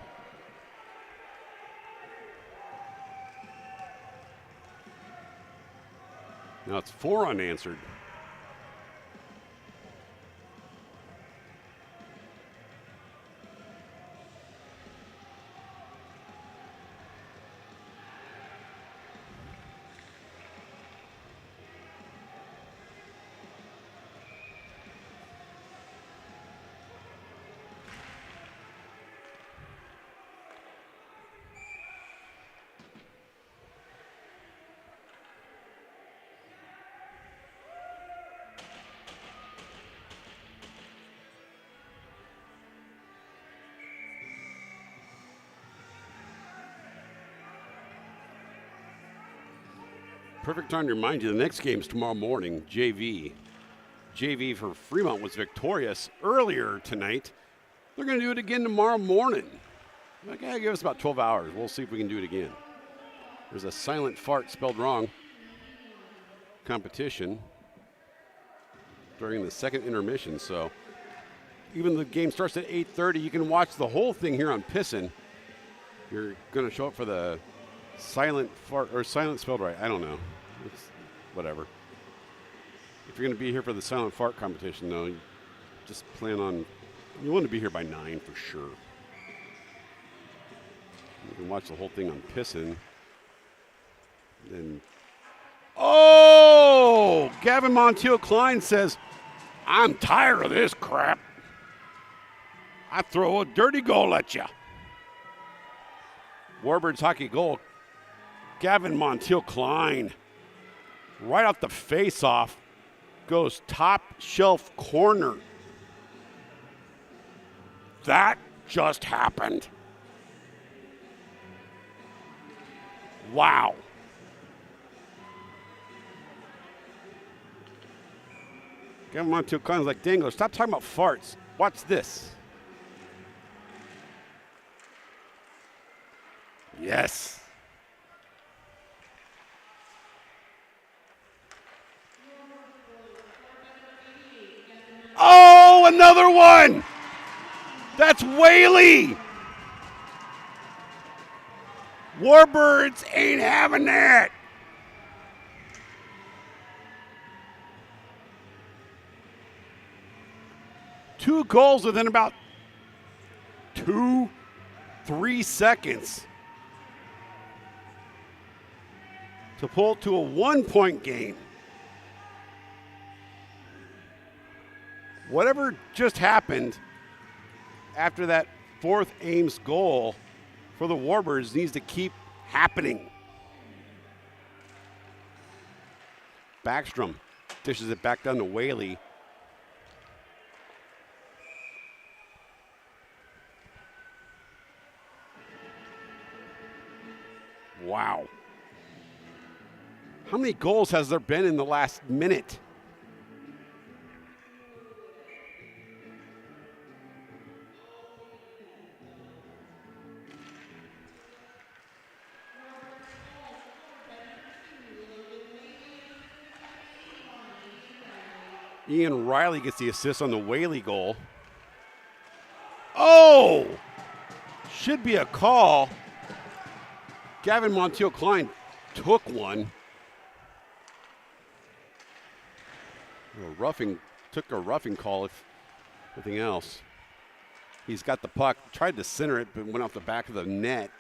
Now it's 4 unanswered. Perfect time to remind you, the next game is tomorrow morning, JV. JV for Fremont was victorious earlier tonight. They're going to do it again tomorrow morning. Okay, give us about 12 hours. We'll see if we can do it again. There's a silent fart spelled wrong competition during the second intermission. So even the game starts at 8:30, you can watch the whole thing here on Pissin. You're going to show up for the silent fart, or silent spelled right. I don't know. It's whatever. If you're going to be here for the silent fart competition, though, you just plan on, you want to be here by 9 for sure. You can watch the whole thing on Pissin. Then, oh! Gavin Montiel Klein says, I'm tired of this crap. I throw a dirty goal at you. Warbirds hockey goal. Gavin Montiel Klein, right off the face-off, goes top shelf corner. That just happened. Wow. Gavin Montiel Klein's like, Dangler, stop talking about farts. Watch this. Yes. Oh, another one. That's Whaley. Warbirds ain't having that. Two goals within about 2-3 seconds to pull it to a 1-point game. Whatever just happened after that fourth Ames goal for the Warbirds needs to keep happening. Backstrom dishes it back down to Whaley. Wow. How many goals has there been in the last minute? Ian Riley gets the assist on the Whaley goal. Oh! Should be a call. Gavin Montiel-Klein took one. Took a roughing call, if nothing else. He's got the puck, tried to center it, but went off the back of the net.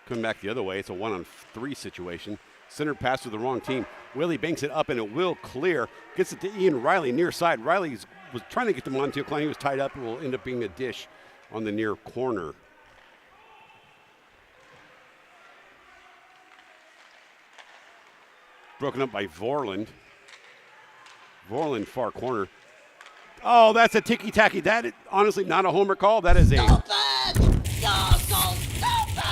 Coming back the other way, it's a 1-on-3 situation. Center pass to the wrong team. Willie banks it up and it will clear. Gets it to Ian Riley near side. Riley was trying to get to Montiel-Klein. He was tied up. It will end up being a dish on the near corner. Broken up by Vorland. Vorland far corner. Oh, that's a ticky-tacky. That is honestly not a homer call. That is a... Stupid! You're so stupid!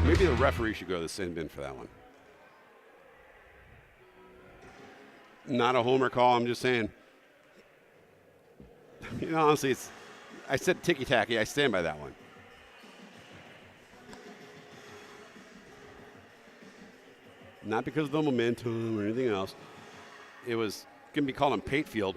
Maybe the referee should go to the sin bin for that one. Not a homer call, I'm just saying. You know, honestly, I said ticky-tacky. I stand by that one. Not because of the momentum or anything else. It was going to be called on Patefield.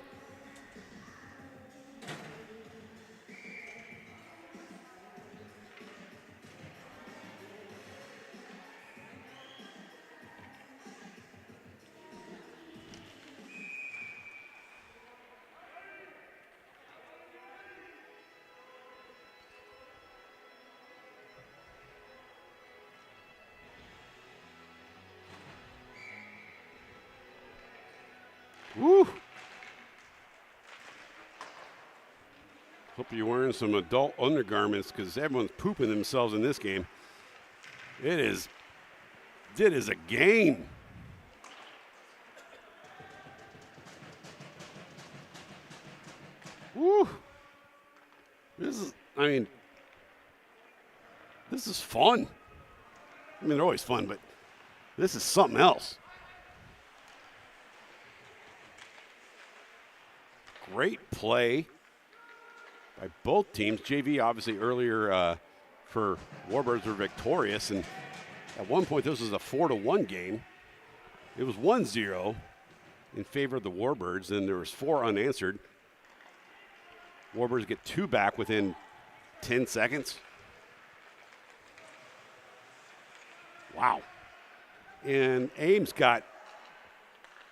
Woo! Hope you're wearing some adult undergarments because everyone's pooping themselves in this game. It is a game. Woo! This is fun. I mean, they're always fun, but this is something else. Great play by both teams. JV obviously earlier for Warbirds were victorious, and at one point this was a 4-1 game. It was 1-0 in favor of the Warbirds, and there was 4 unanswered. Warbirds get 2 back within 10 seconds. Wow. And Ames got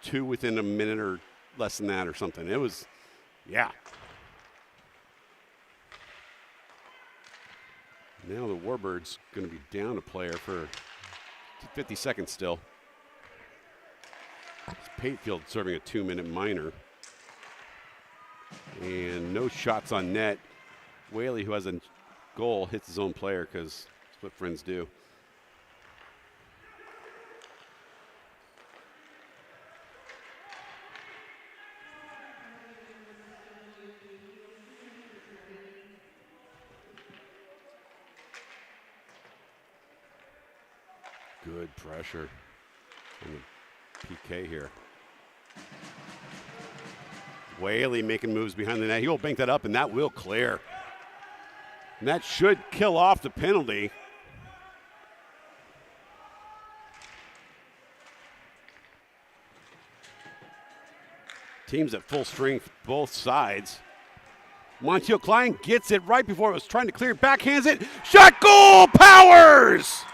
2 within a minute or less than that or something. It was, yeah. Now the Warbirds going to be down a player for 50 seconds still. It's Patefield serving a 2-minute minor. And no shots on net. Whaley, who has a goal, hits his own player because that's what friends do. Good pressure on the PK here. Whaley making moves behind the net. He will bank that up, and that will clear. And that should kill off the penalty. Teams at full strength, both sides. Montiel-Klein gets it right before it was trying to clear. Backhands it. Shot goal! Powers!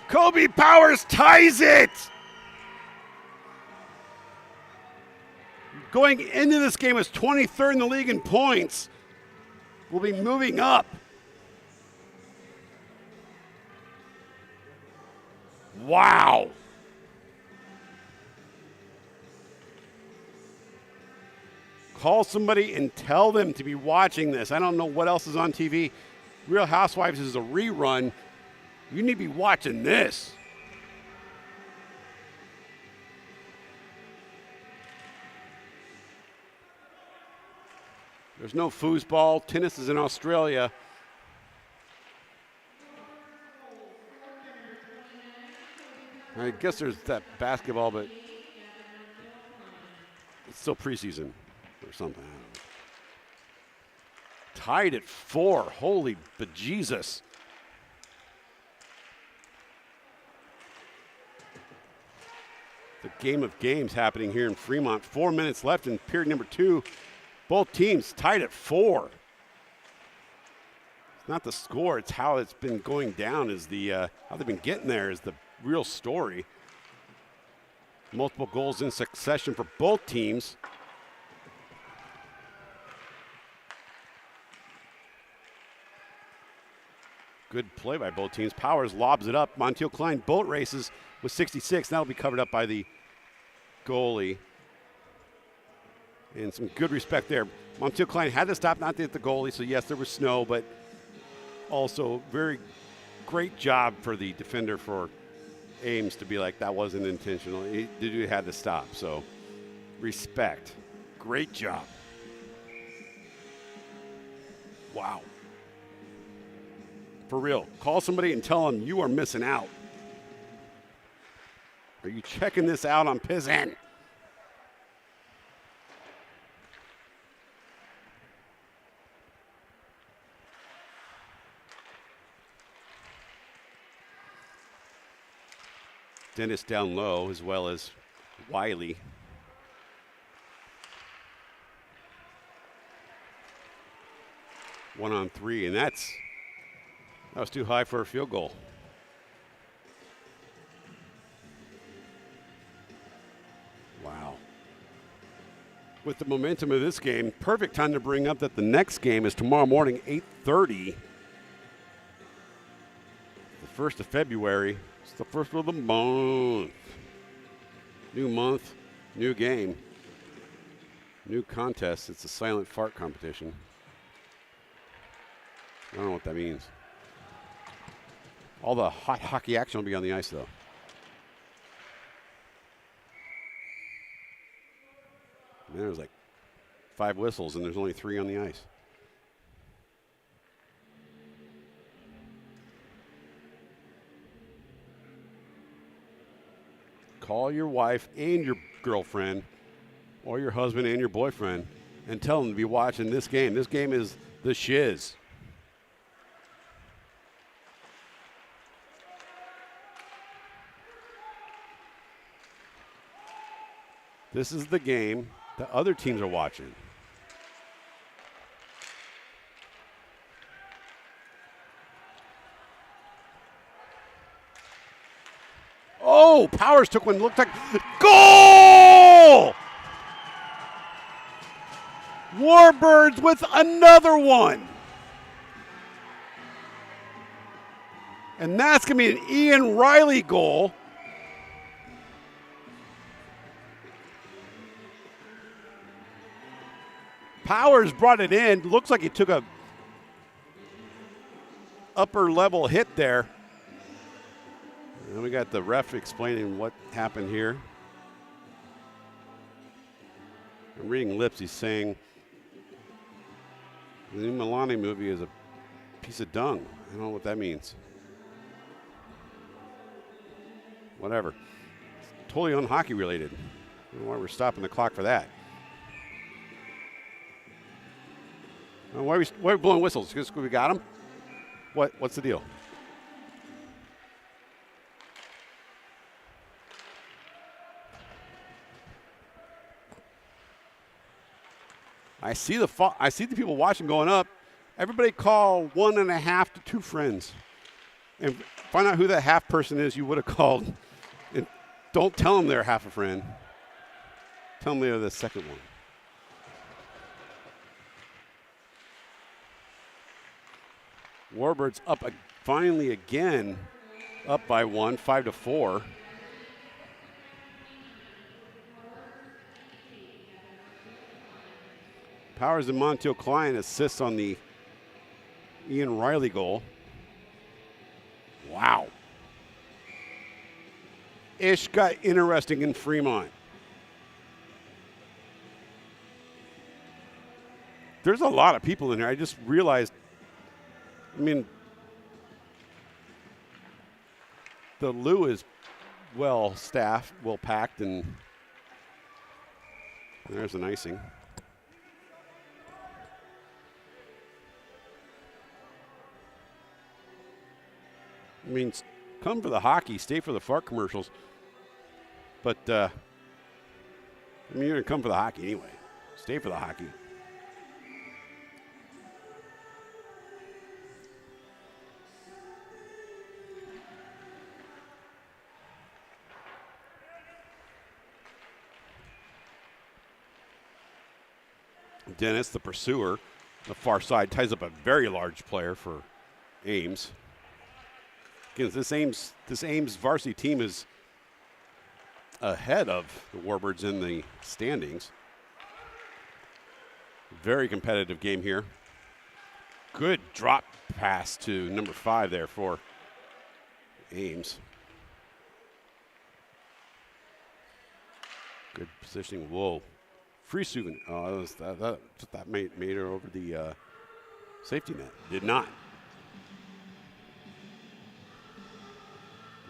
Kobe Powers ties it! Going into this game as 23rd in the league in points. Will be moving up. Wow. Call somebody and tell them to be watching this. I don't know what else is on TV. Real Housewives is a rerun. You need to be watching this. There's no foosball. Tennis is in Australia. I guess there's that basketball, but it's still preseason or something. I don't know. Tied at 4. Holy bejesus. The game of games happening here in Fremont. 4 minutes left in period number 2. Both teams tied at 4. It's not the score, it's how it's been going down is the how they've been getting there is the real story. Multiple goals in succession for both teams. Good play by both teams. Powers lobs it up. Montiel Klein boat races with 66. That'll be covered up by the goalie. And some good respect there. Montiel Klein had to stop, not to hit the goalie. So, yes, there was snow, but also very great job for the defender for Ames to be like, that wasn't intentional. He had to stop. So, respect. Great job. Wow. For real. Call somebody and tell them you are missing out. Are you checking this out on PISN? Dennis down low as well as Wiley. One on 3, and that was too high for a field goal. Wow. With the momentum of this game, perfect time to bring up that the next game is tomorrow morning, 8:30. The 1st of February. It's the first of the month. New month, new game, new contest. It's a silent fart competition. I don't know what that means. All the hot hockey action will be on the ice, though. And there's like 5 whistles, and there's only 3 on the ice. Call your wife and your girlfriend, or your husband and your boyfriend, and tell them to be watching this game. This game is the shiz. This is the game that other teams are watching. Oh, Powers took one, looked like goal! Warbirds with another one. And that's going to be an Ian Riley goal. Powers brought it in. Looks like he took a upper level hit there. And we got the ref explaining what happened here. I'm reading lips. He's saying the new Milani movie is a piece of dung. I don't know what that means. Whatever. It's totally unhockey related. I don't know why we're stopping the clock for that. Why are we blowing whistles? Because we got him? What's the deal? I see the people watching going up. Everybody call 1.5 to 2 friends, and find out who that half person is you would have called. And don't tell them they're half a friend. Tell them they're the second one. Warbirds up finally again, up by 1, 5-4. Powers and Montiel Klein assists on the Ian Riley goal. Wow. Ish got interesting in Fremont. There's a lot of people in here. I just realized, the loo is well staffed, well packed, and there's an icing. I mean, come for the hockey, stay for the fart commercials. But, I mean, you're going to come for the hockey anyway. Stay for the hockey. Dennis, the pursuer, the far side, ties up a very large player for Ames. Again, this Ames varsity team is ahead of the Warbirds in the standings. Very competitive game here. Good drop pass to number 5 there for Ames. Good positioning. Whoa. Free Sugan. Oh, that made her over the safety net. Did not.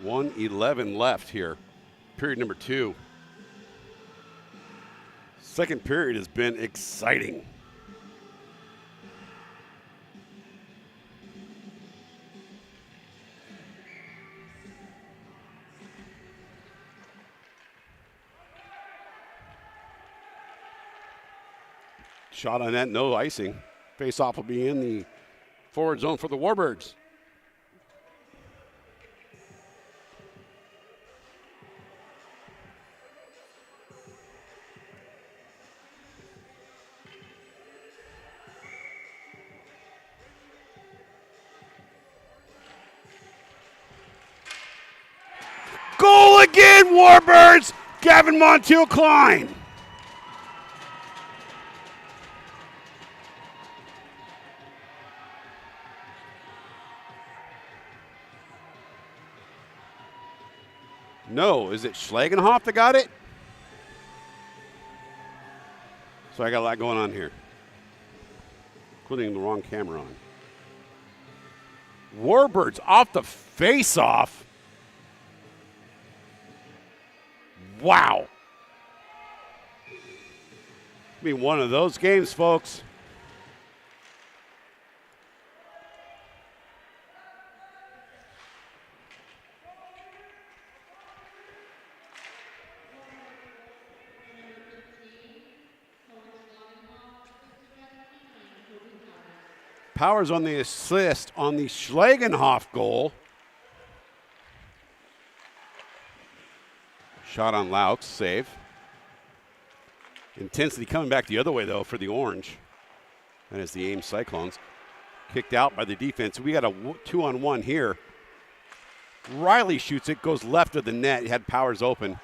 1:11 left here. Period number 2. Second period has been exciting. Shot on that, no icing. Face-off will be in the forward zone for the Warbirds. Goal again, Warbirds! Gavin Montiel-Klein. No, is it Schlagenhoff that got it? So I got a lot going on here, including the wrong camera on. Warbirds off the face-off. Wow. Be one of those games, folks. Powers on the assist on the Schlagenhoff goal. Shot on Laux, save. Intensity coming back the other way, though, for the Orange. And as the Ames Cyclones. Kicked out by the defense. We got a 2-on-1 here. Riley shoots it, goes left of the net. He had Powers open.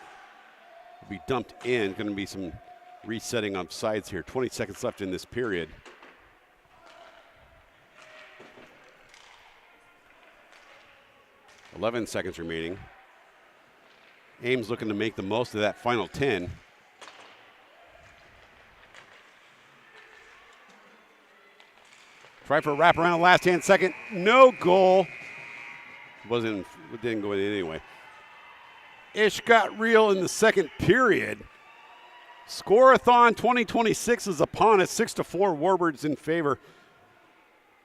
Will be dumped in. Going to be some resetting of sides here. 20 seconds left in this period. .11 seconds remaining. Ames looking to make the most of that final 10. Try for a wraparound last 10 second. No goal. Didn't go in anyway. Ish got real in the second period. Score-a-thon 2026 is upon us. 6-4 Warbirds in favor.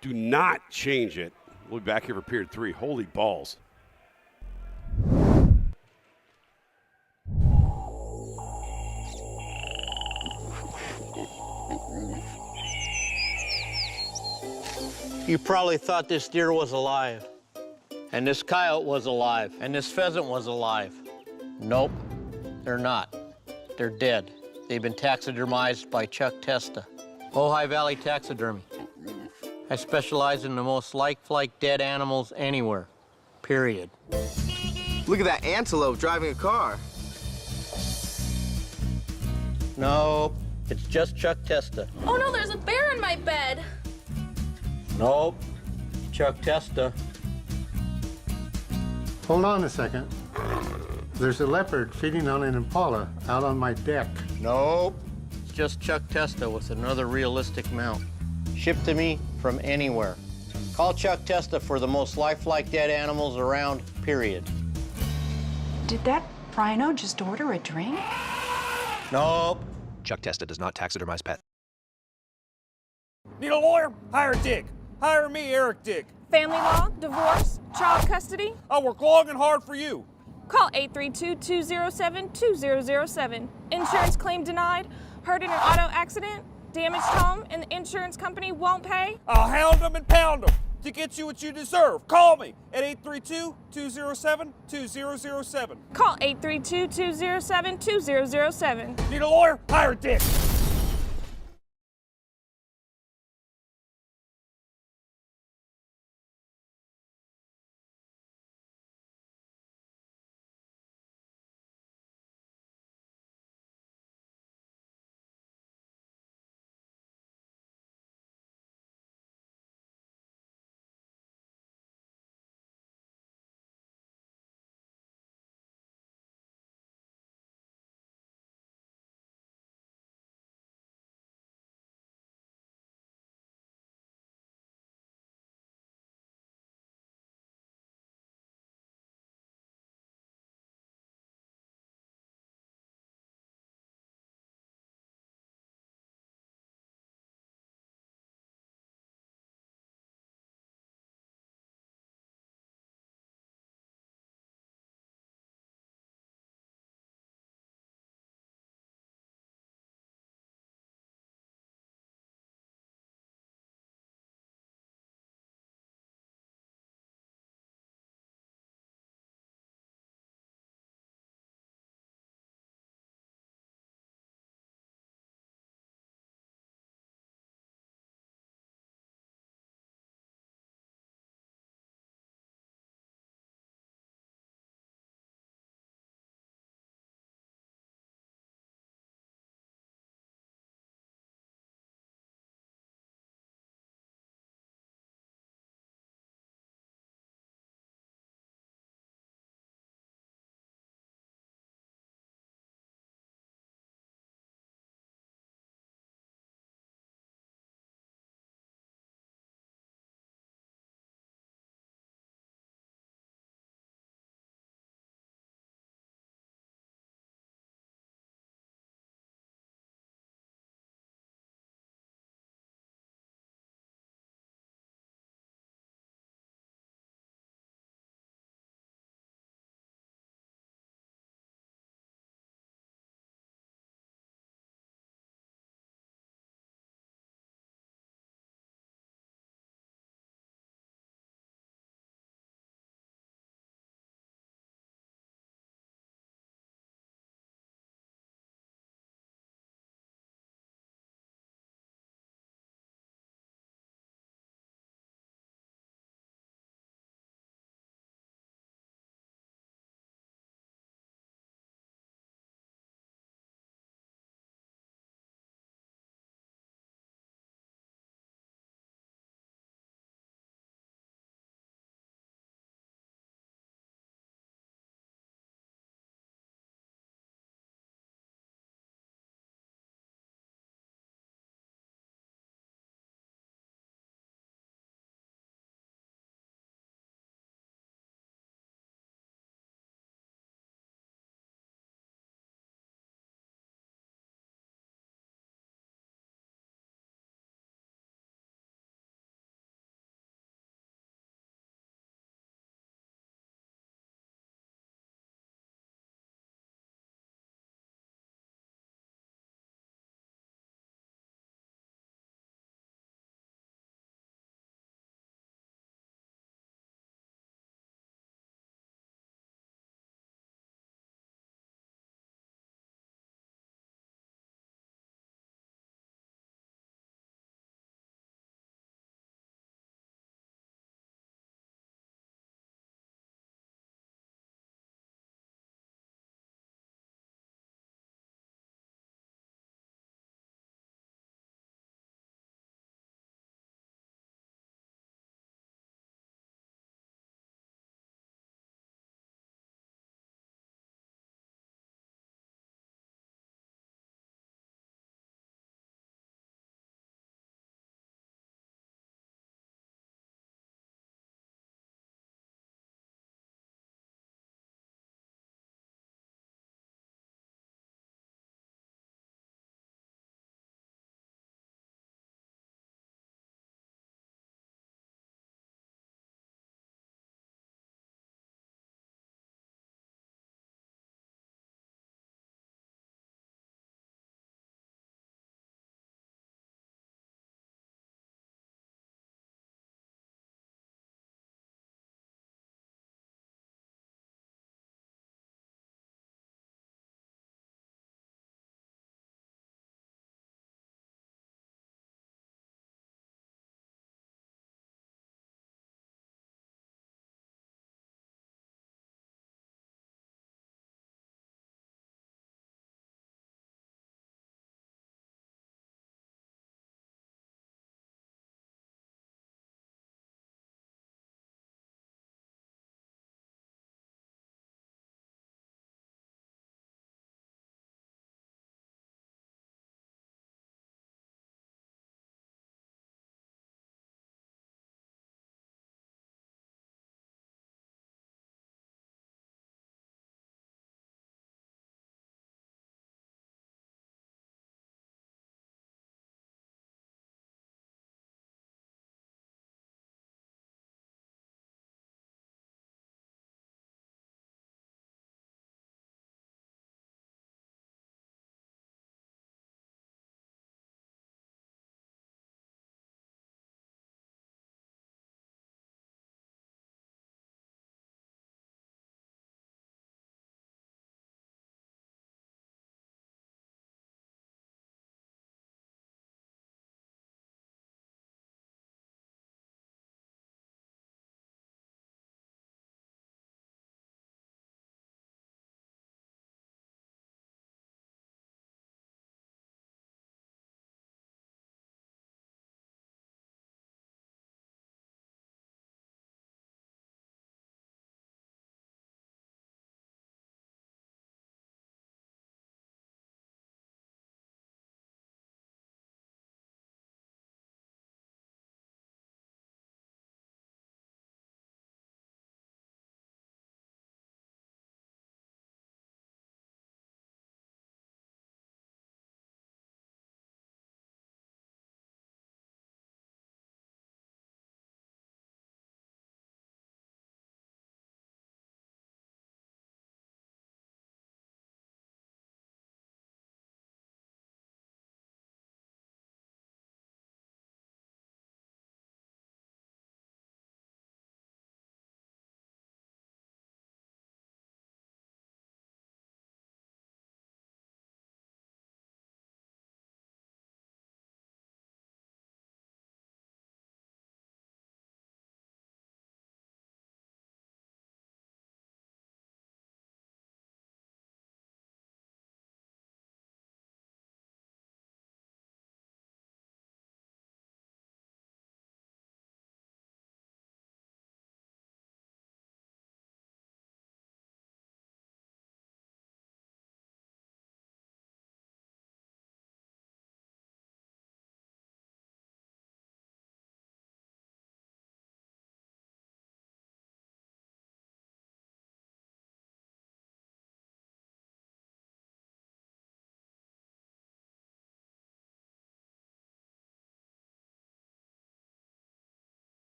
Do not change it. We'll be back here for period 3. Holy balls. You probably thought this deer was alive, and this coyote was alive, and this pheasant was alive. Nope, they're not. They're dead. They've been taxidermized by Chuck Testa. Ojai Valley Taxidermy. I specialize in the most lifelike dead animals anywhere, period. Look at that antelope driving a car. Nope, it's just Chuck Testa. Oh no, there's a bear in my bed. Nope, Chuck Testa. Hold on a second. There's a leopard feeding on an impala out on my deck. Nope, it's just Chuck Testa with another realistic mount. Shipped to me from anywhere. Call Chuck Testa for the most lifelike dead animals around, period. Did that rhino just order a drink? Nope. Chuck Testa does not taxidermize pets. Need a lawyer? Hire Dick. Hire me, Eric Dick. Family law, divorce, child custody? I work long and hard for you. Call 832-207-2007. Insurance claim denied, hurt in an auto accident, damaged home, and the insurance company won't pay? I'll hound them and pound them to get you what you deserve. Call me at 832-207-2007. Call 832-207-2007. Need a lawyer? Hire Dick.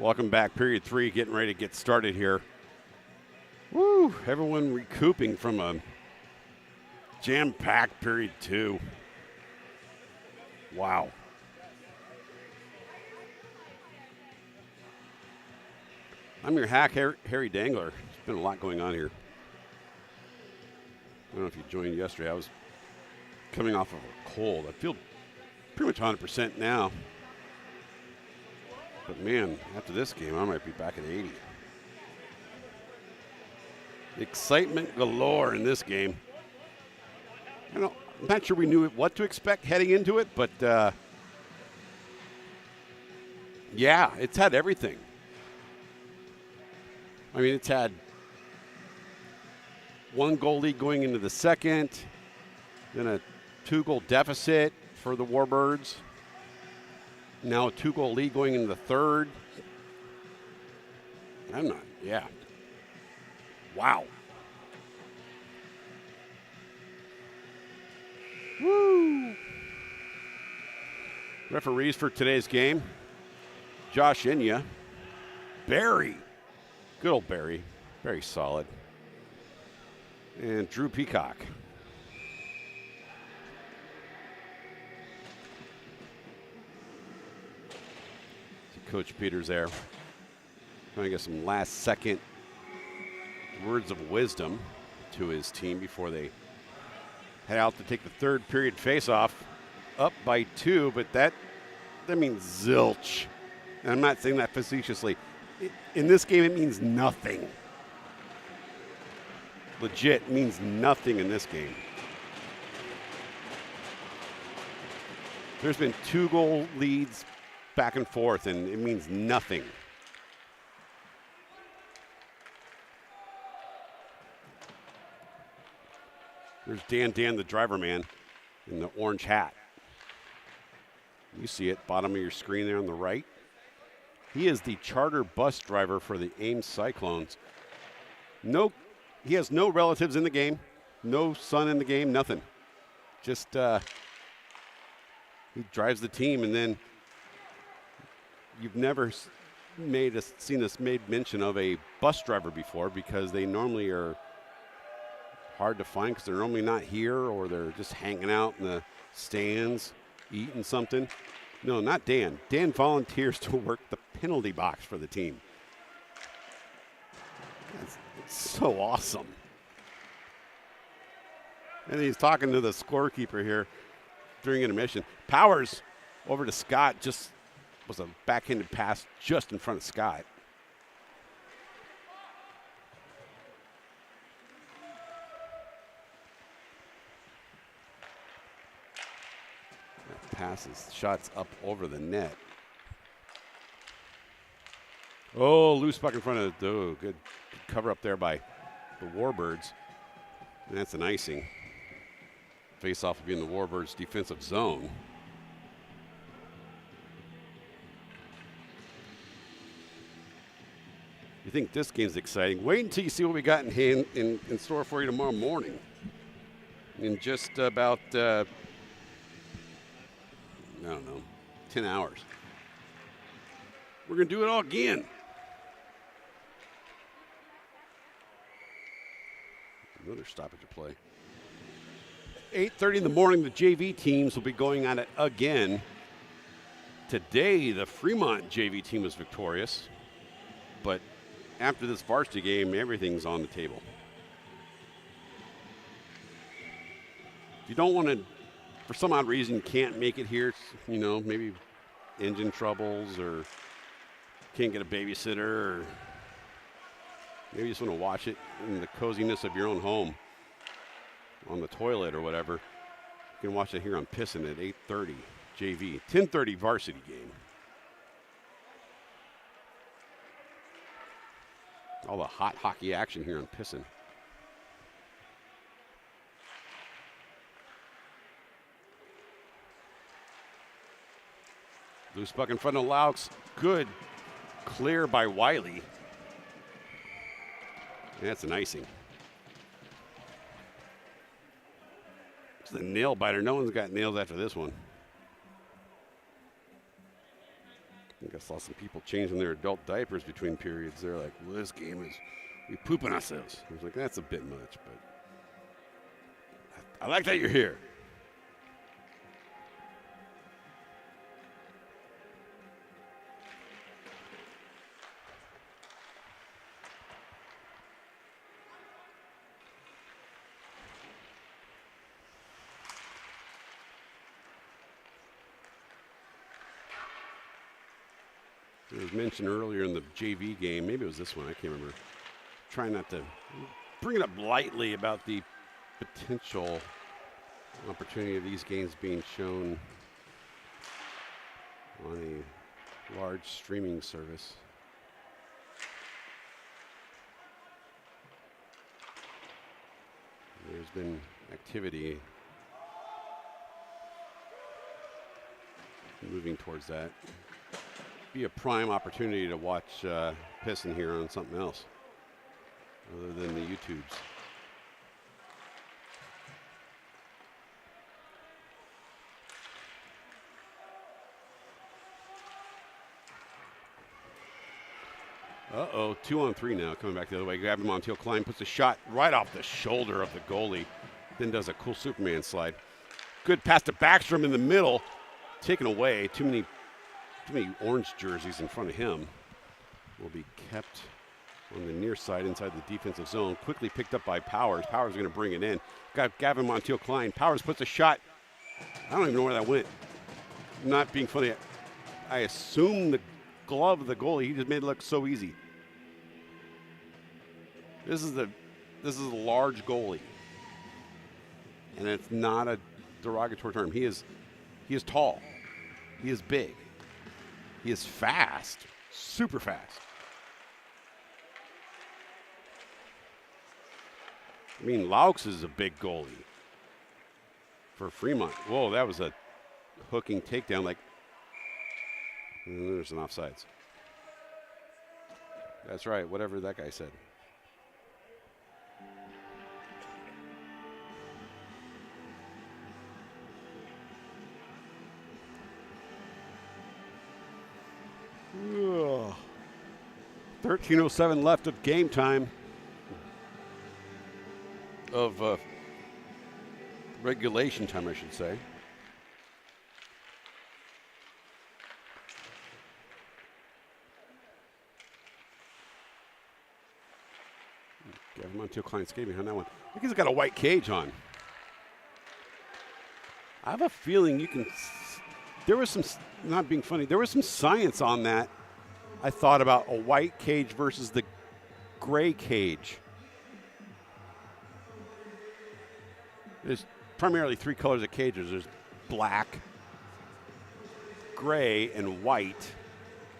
Welcome back, period 3, getting ready to get started here. Woo, everyone recouping from a jam-packed period 2. Wow. I'm your hack, Harry Dangler. There's been a lot going on here. I don't know if you joined yesterday. I was coming off of a cold. I feel pretty much 100% now. But man, after this game, I might be back at 80. Excitement galore in this game. I'm not sure we knew what to expect heading into it, but yeah, it's had everything. I mean, it's had 1-goal lead going into the second, then a 2-goal deficit for the Warbirds. Now a 2-goal lead going into the third. Yeah. Wow. Woo! Referees for today's game: Josh Inya, Barry, good old Barry, very solid, and Drew Peacock. Coach Peters there trying to get some last-second words of wisdom to his team before they head out to take the third period face-off, up by 2, but that means zilch. And I'm not saying that facetiously. In this game, it means nothing. Legit means nothing in this game. There's been 2-goal leads back and forth, and it means nothing. There's Dan, the driver man, in the orange hat. You see it, bottom of your screen there on the right. He is the charter bus driver for the Ames Cyclones. He has no relatives in the game, no son in the game, nothing. Just he drives the team, and then you've never seen us made mention of a bus driver before, because they normally are hard to find because they're normally not here, or they're just hanging out in the stands eating something. No, not Dan. Dan volunteers to work the penalty box for the team. It's so awesome. And he's talking to the scorekeeper here during intermission. Powers over to Scott, just was a backhanded pass just in front of Scott. That passes shots up over the net. Oh, loose puck in front of the good cover up there by the Warbirds. And that's an icing. Face-off will be in the Warbirds' defensive zone. You think this game's exciting? Wait until you see what we got in store for you tomorrow morning. In just about, I don't know, 10 hours. We're going to do it all again. Another stoppage of play. 8:30 in the morning, the JV teams will be going at it again. Today, the Fremont JV team was victorious, but after this varsity game, everything's on the table. If you don't want to, for some odd reason, can't make it here, maybe engine troubles, or can't get a babysitter, or maybe you just want to watch it in the coziness of your own home on the toilet or whatever, you can watch it here on Pissin at 8:30 JV, 10:30 varsity game. All the hot hockey action here on Pissin. Loose puck in front of Laux. Good clear by Wiley. That's an icing. It's the nail biter. No one's got nails after this one. I think a saw some people changing their adult diapers between periods. They're like, well, this game is, we pooping ourselves. I was like, that's a bit much, but I like that you're here. It was mentioned earlier in the JV game, maybe it was this one, I can't remember. Trying not to bring it up lightly about the potential opportunity of these games being shown on a large streaming service. There's been activity moving towards that. Be a prime opportunity to watch Piston here on something else other than the YouTubes. Uh-oh, 2-on-3 now, coming back the other way. Gavin Montiel-Klein puts a shot right off the shoulder of the goalie, then does a cool Superman slide. Good pass to Backstrom in the middle, taken away. Too many orange jerseys in front of him. Will be kept on the near side inside the defensive zone. Quickly picked up by Powers. Powers is going to bring it in. Got Gavin Montiel-Klein. Powers puts a shot. I don't even know where that went. Not being funny. I assume the glove of the goalie. He just made it look so easy. This is a large goalie, and it's not a derogatory term. He is tall. He is big. He is fast, super fast. I mean, Laux is a big goalie for Fremont. Whoa, that was a hooking takedown. Like, and there's an offsides. That's right, whatever that guy said. Ugh. 13:07 left of game time of regulation time, I should say. Gavin Montiel-Klein skating behind that one. I think he's got a white cage on. I have a feeling you can. There was some, not being funny, there was some science on that. I thought about a white cage versus the gray cage. There's primarily three colors of cages. There's black, gray, and white.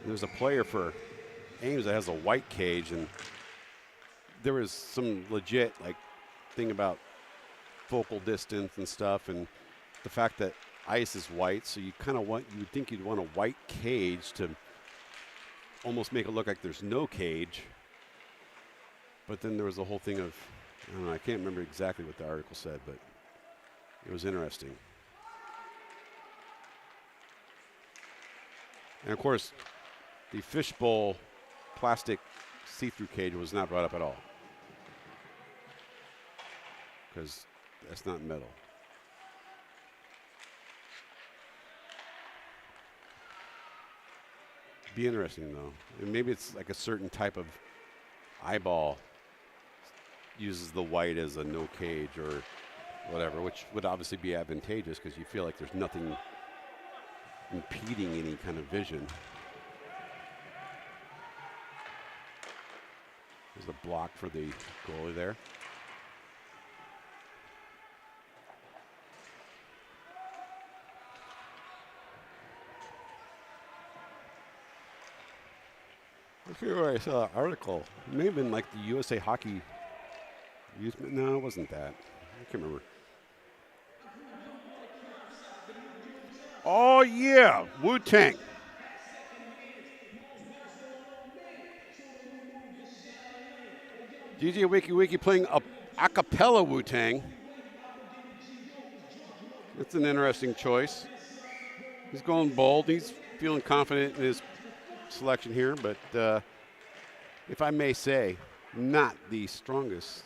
And there's a player for Ames that has a white cage, and there was some legit thing about focal distance and stuff, and the fact that ice is white, so you would think you'd want a white cage to almost make it look like there's no cage. But then there was the whole thing of, I don't know, I can't remember exactly what the article said, but it was interesting. And of course, the fishbowl plastic see-through cage was not brought up at all, because that's not metal. Be interesting though. And maybe it's like a certain type of eyeball uses the white as a no cage or whatever, which would obviously be advantageous because you feel like there's nothing impeding any kind of vision. There's a block for the goalie there. I feel where I saw an article. It may have been like the USA Hockey Youth. No, it wasn't that. I can't remember. Oh, yeah. Wu-Tang. DJ Wiki playing a cappella Wu-Tang. That's an interesting choice. He's going bold. He's feeling confident in his selection here, but if I may say, not the strongest.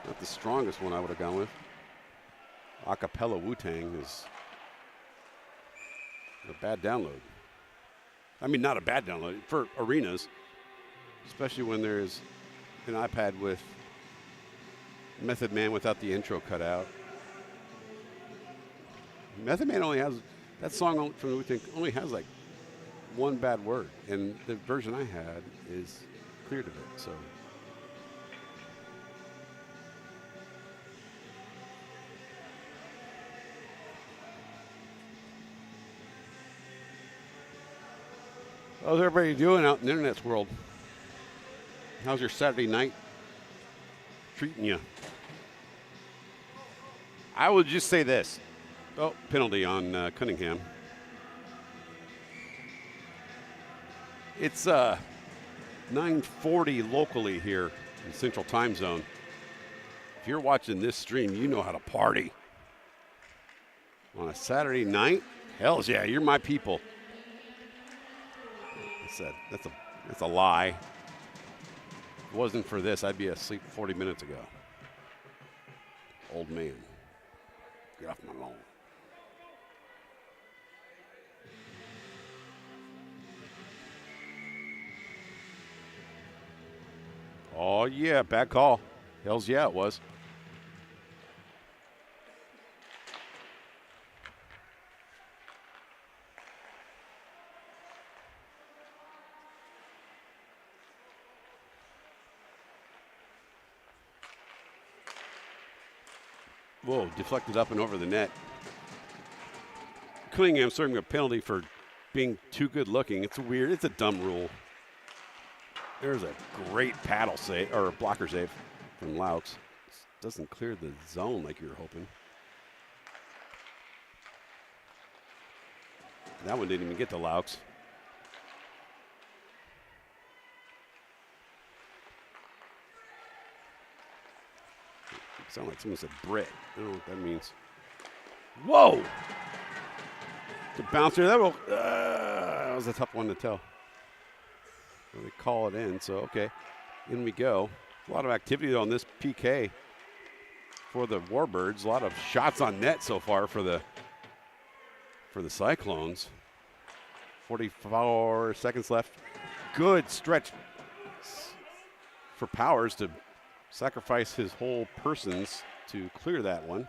Not the strongest one I would have gone with. Acapella Wu-Tang is a bad download. I mean, not a bad download for arenas, especially when there's an iPad with Method Man without the intro cut out. Method Man only has, that song from the Wu-Tang only has like one bad word, and the version I had is cleared of it, so. How's everybody doing out in the internet's world? How's your Saturday night treating you? I would just say this. Oh, penalty on Cunningham. It's 9:40 locally here in Central Time Zone. If you're watching this stream, you know how to party. On a Saturday night? Hells yeah, you're my people. That's a lie. If it wasn't for this, I'd be asleep 40 minutes ago. Old man. Get off my lawn. Oh, yeah, bad call. Hells yeah, it was. Whoa, deflected up and over the net. Cunningham serving a penalty for being too good looking. It's weird. It's a dumb rule. There's a great paddle save, or blocker save from Laux. Doesn't clear the zone like you were hoping. That one didn't even get to Laux. Sound like someone said Brit. I don't know what that means. Whoa! The bouncer. That was a tough one to tell. Well, they call it in, so okay. In we go. A lot of activity on this PK for the Warbirds. A lot of shots on net so far for the Cyclones. 44 seconds left. Good stretch for Powers to sacrifice his whole persons to clear that one.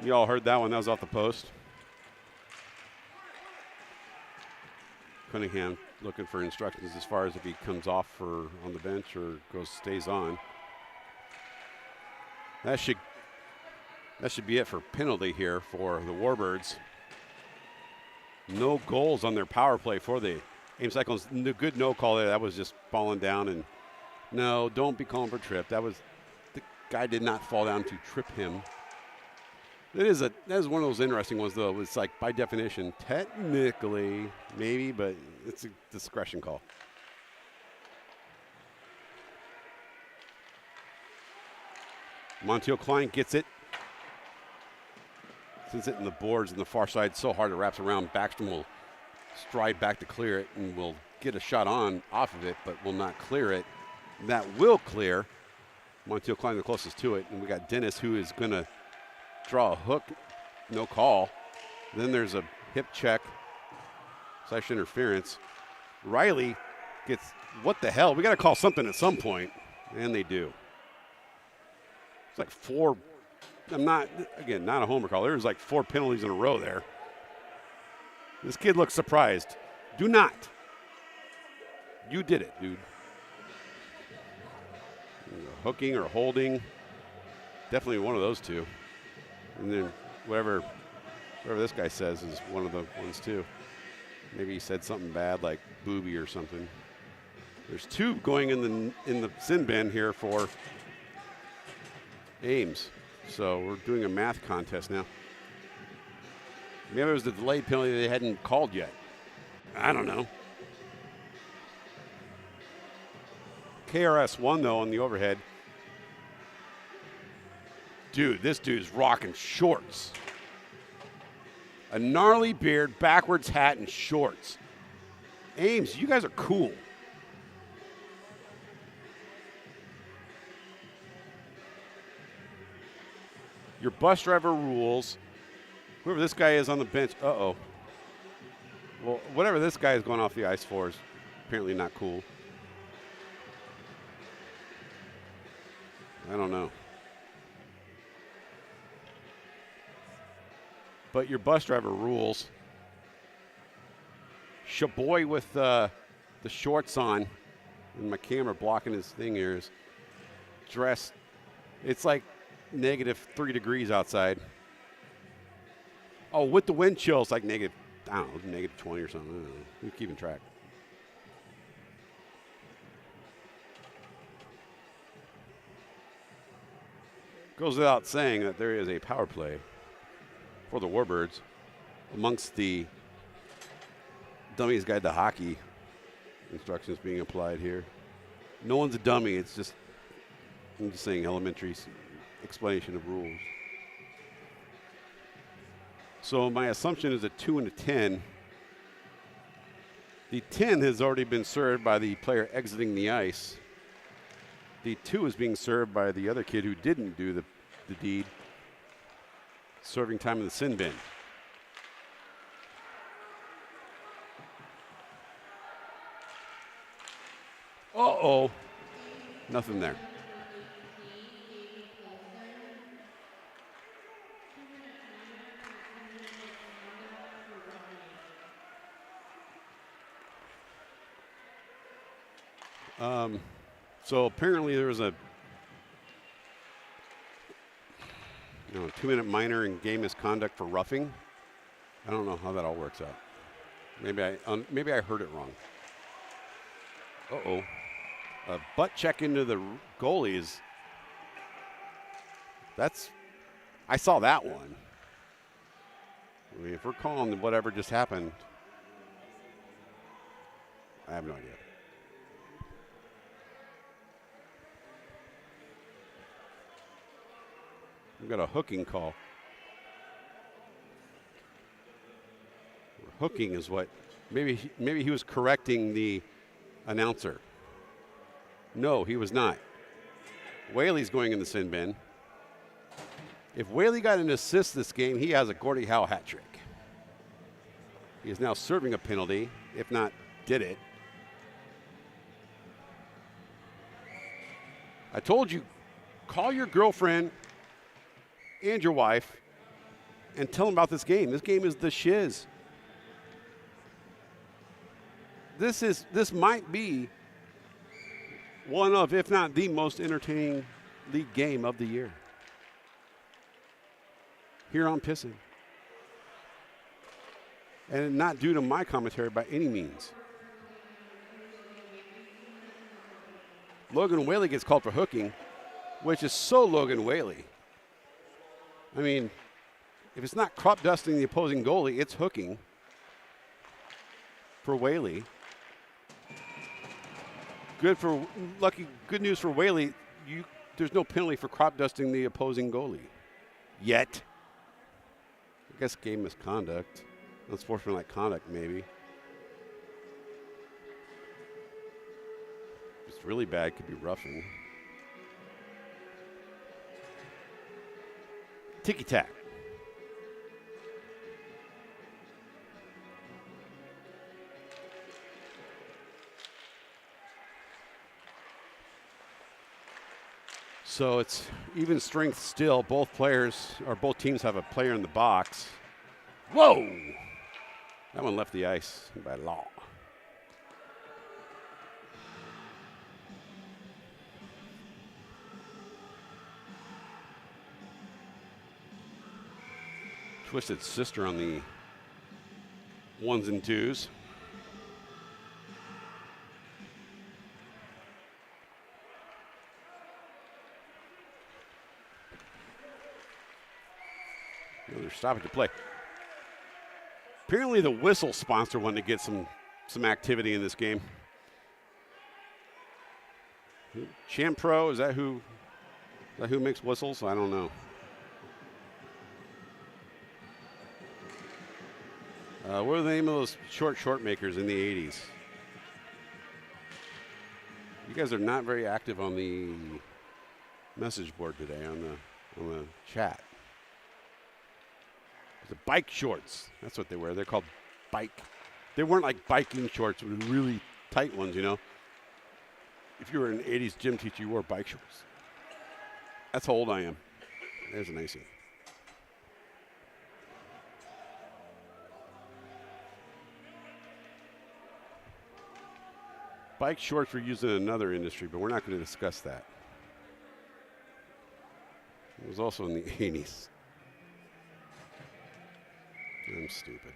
You all heard that one. That was off the post. Cunningham looking for instructions as far as if he comes off on the bench or stays on. That should be it for penalty here for the Warbirds. No goals on their power play for the Ames Cyclones. Good no call there. That was just falling down, and no, don't be calling for trip. The guy did not fall down to trip him. That is one of those interesting ones, though. It's like, by definition, technically, maybe, but it's a discretion call. Montiel Klein gets it. Sends it in the boards on the far side. So hard it wraps around. Backstrom will stride back to clear it and will get a shot off of it, but will not clear it. That will clear. Montiel Klein the closest to it. And we got Dennis, who is going to draw a hook, no call. Then there's a hip check, / interference. Riley gets, what the hell? We got to call something at some point, and they do. It's like four. I'm not a homer call. There's like 4 penalties in a row there. This kid looks surprised. Do not. You did it, dude. Hooking or holding. Definitely one of those two. And then whatever this guy says is one of the ones too. Maybe he said something bad like booby or something. There's 2 going in the sin bin here for Ames. So we're doing a math contest now. Maybe it was the delayed penalty they hadn't called yet. I don't know. KRS won, though, on the overhead. Dude, this dude's rocking shorts. A gnarly beard, backwards hat, and shorts. Ames, you guys are cool. Your bus driver rules. Whoever this guy is on the bench. Uh-oh. Well, whatever this guy is going off the ice for is apparently not cool. I don't know. But your bus driver rules. Shaboy with the shorts on, and my camera blocking his thing here, is dressed. It's like -3 degrees outside. Oh, with the wind chill, it's like negative, I don't know, -20 or something. I don't know. Who's keeping track? Goes without saying that there is a power play for the Warbirds amongst the Dummies Guide to Hockey instructions being applied here. No one's a dummy. It's just, I'm just saying, elementary explanation of rules. So my assumption is a 2 and a 10. The 10 has already been served by the player exiting the ice. The 2 is being served by the other kid who didn't do the deed, serving time in the sin bin. Uh-oh. Nothing there. So apparently there was a 2-minute minor in game misconduct for roughing. I don't know how that all works out. Maybe I heard it wrong. Uh-oh. A butt check into the goalies. I saw that one. I mean, if we're calling whatever just happened, I have no idea. We've got a hooking call. Hooking is what, maybe he was correcting the announcer. No, he was not. Whaley's going in the sin bin. If Whaley got an assist this game, he has a Gordie Howe hat trick. He is now serving a penalty, if not did it. I told you, call your girlfriend and your wife and tell them about this game. This game is the shiz. This might be one of, if not the most entertaining league game of the year. Here on Pissin. And not due to my commentary by any means. Logan Whaley gets called for hooking, which is so Logan Whaley. I mean, if it's not crop dusting the opposing goalie, it's hooking for Whaley. Good news for Whaley. There's no penalty for crop dusting the opposing goalie yet. I guess game misconduct, unsportsmanlike conduct, maybe. If it's really bad, could be roughing. Ticky-tack. So it's even strength still. Both teams have a player in the box. Whoa! That one left the ice by law. Twisted Sister on the ones and twos. Another stoppage to play. Apparently the whistle sponsor wanted to get some activity in this game. Champro, is that who makes whistles? I don't know. What were the name of those short makers in the 80s? You guys are not very active on the message board today, on the chat. The bike shorts. That's what they wear. They're called bike. They weren't like biking shorts, but really tight ones, you know. If you were an 80s gym teacher, you wore bike shorts. That's how old I am. There's an icing. Bike shorts were used in another industry, but we're not going to discuss that. It was also in the 80s. I'm stupid.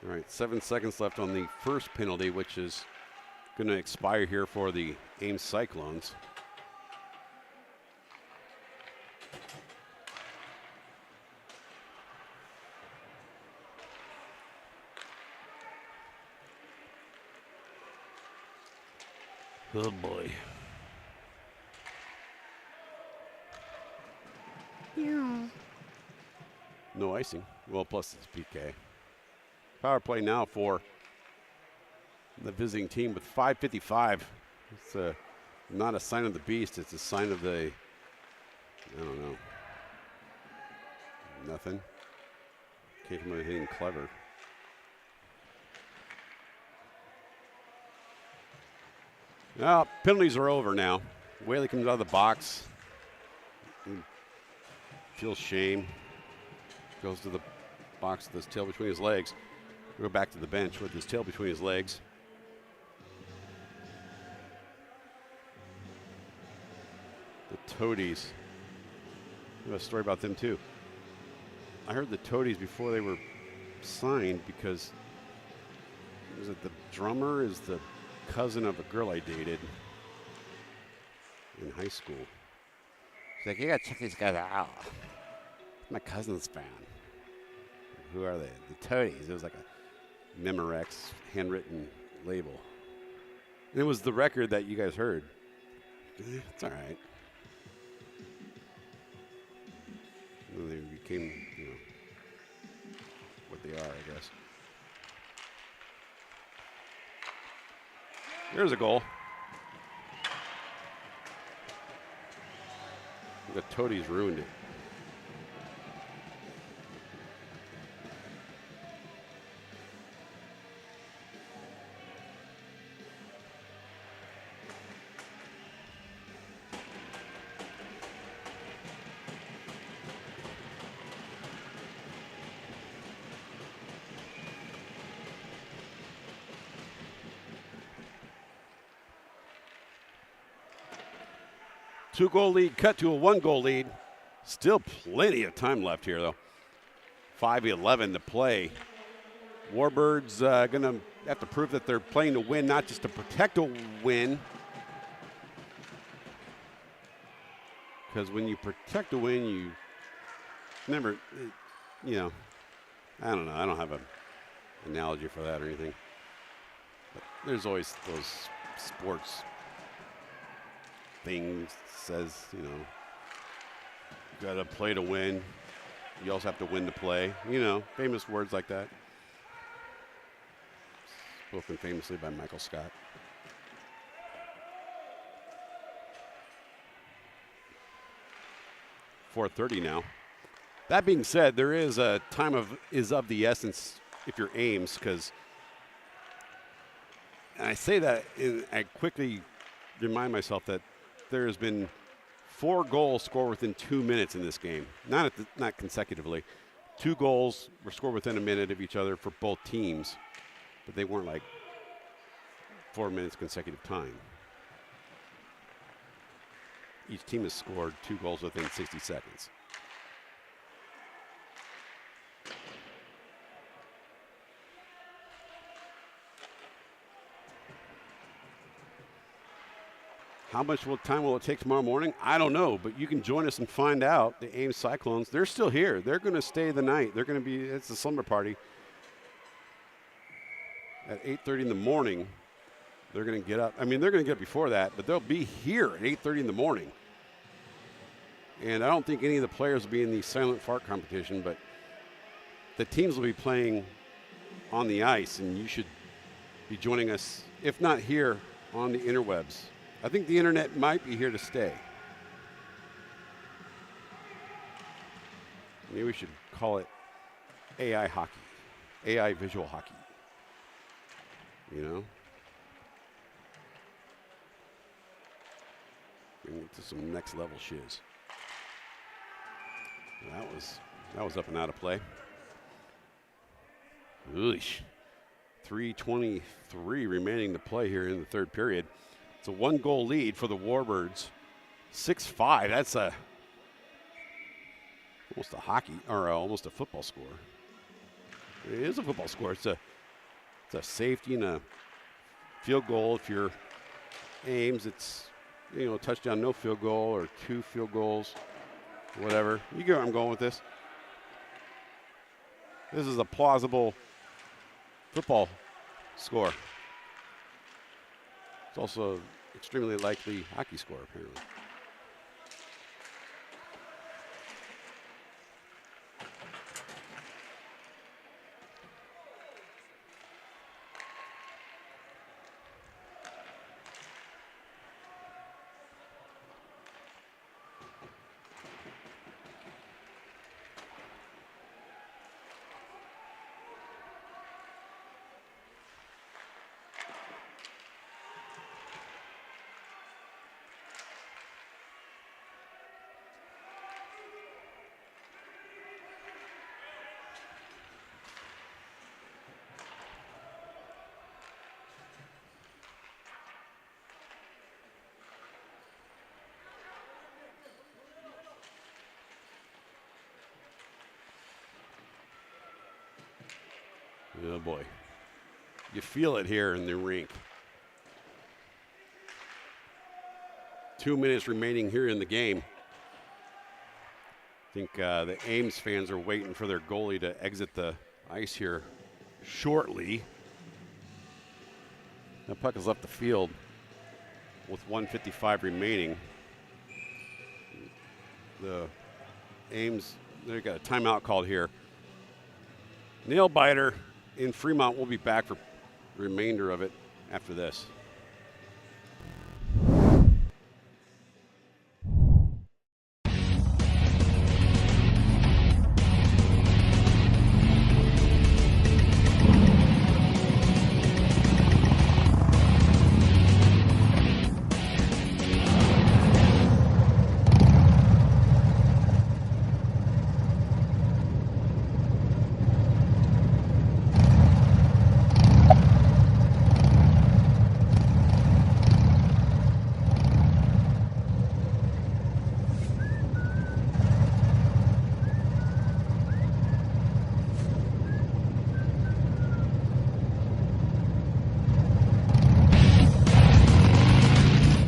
All right, 7 seconds left on the first penalty, which is going to expire here for the Ames Cyclones. Oh boy. Yeah. No icing. Well, plus it's PK. Power play now for the visiting team with 5:55. It's not a sign of the beast. It's a sign of the, I don't know, nothing. Can't come up with anything clever. Now, penalties are over now. Whaley comes out of the box. Feels shame. Goes to the box with his tail between his legs. Go back to the bench with his tail between his legs. The Toadies. I have a story about them too. I heard the Toadies before they were signed because the drummer is the cousin of a girl I dated in high school. She's like, you gotta check these guys out. My cousin's band. Who are they? The Toadies. It was like a Memorex handwritten label. And it was the record that you guys heard. It's all right. And then they became, what they are, I guess. There's a goal. The Toadies ruined it. Two-goal lead cut to a one-goal lead. Still plenty of time left here, though. 5:11 to play. Warbirds going to have to prove that they're playing to win, not just to protect a win. Because when you protect a win, you never, I don't know. I don't have an analogy for that or anything. But there's always those sports things says, you got to play to win. You also have to win to play. Famous words like that. Spoken famously by Michael Scott. .430 now. That being said, there is a time is of the essence if you're Ames, because I say that I quickly remind myself that there has been 4 goals scored within 2 minutes in this game. Not consecutively. 2 goals were scored within a minute of each other for both teams, but they weren't like 4 minutes consecutive time. Each team has scored 2 goals within 60 seconds. How much time will it take tomorrow morning? I don't know, but you can join us and find out. The Ames Cyclones, they're still here. They're going to stay the night. They're going to be, it's a slumber party. At 8:30 in the morning, they're going to get up. I mean, they're going to get up before that, but they'll be here at 8:30 in the morning. And I don't think any of the players will be in the silent fart competition, but the teams will be playing on the ice, and you should be joining us, if not here, on the interwebs. I think the internet might be here to stay. Maybe we should call it AI hockey, AI visual hockey. You know? Bring it to some next level shiz. That was up and out of play. Oosh. 3:23 remaining to play here in the third period. It's a 1-goal lead for the Warbirds. 6-5. That's almost a hockey or almost a football score. It is a football score. It's a safety and a field goal. If you're Ames, it's a touchdown, no field goal, or 2 field goals, whatever. You get where I'm going with this. This is a plausible football score. It's also extremely likely hockey score, apparently. Oh boy. You feel it here in the rink. 2 minutes remaining here in the game. I think the Ames fans are waiting for their goalie to exit the ice here shortly. The puck has left the field with 1:55 remaining. The Ames, they've got a timeout called here. Nail biter in Fremont. We'll be back for the remainder of it after this.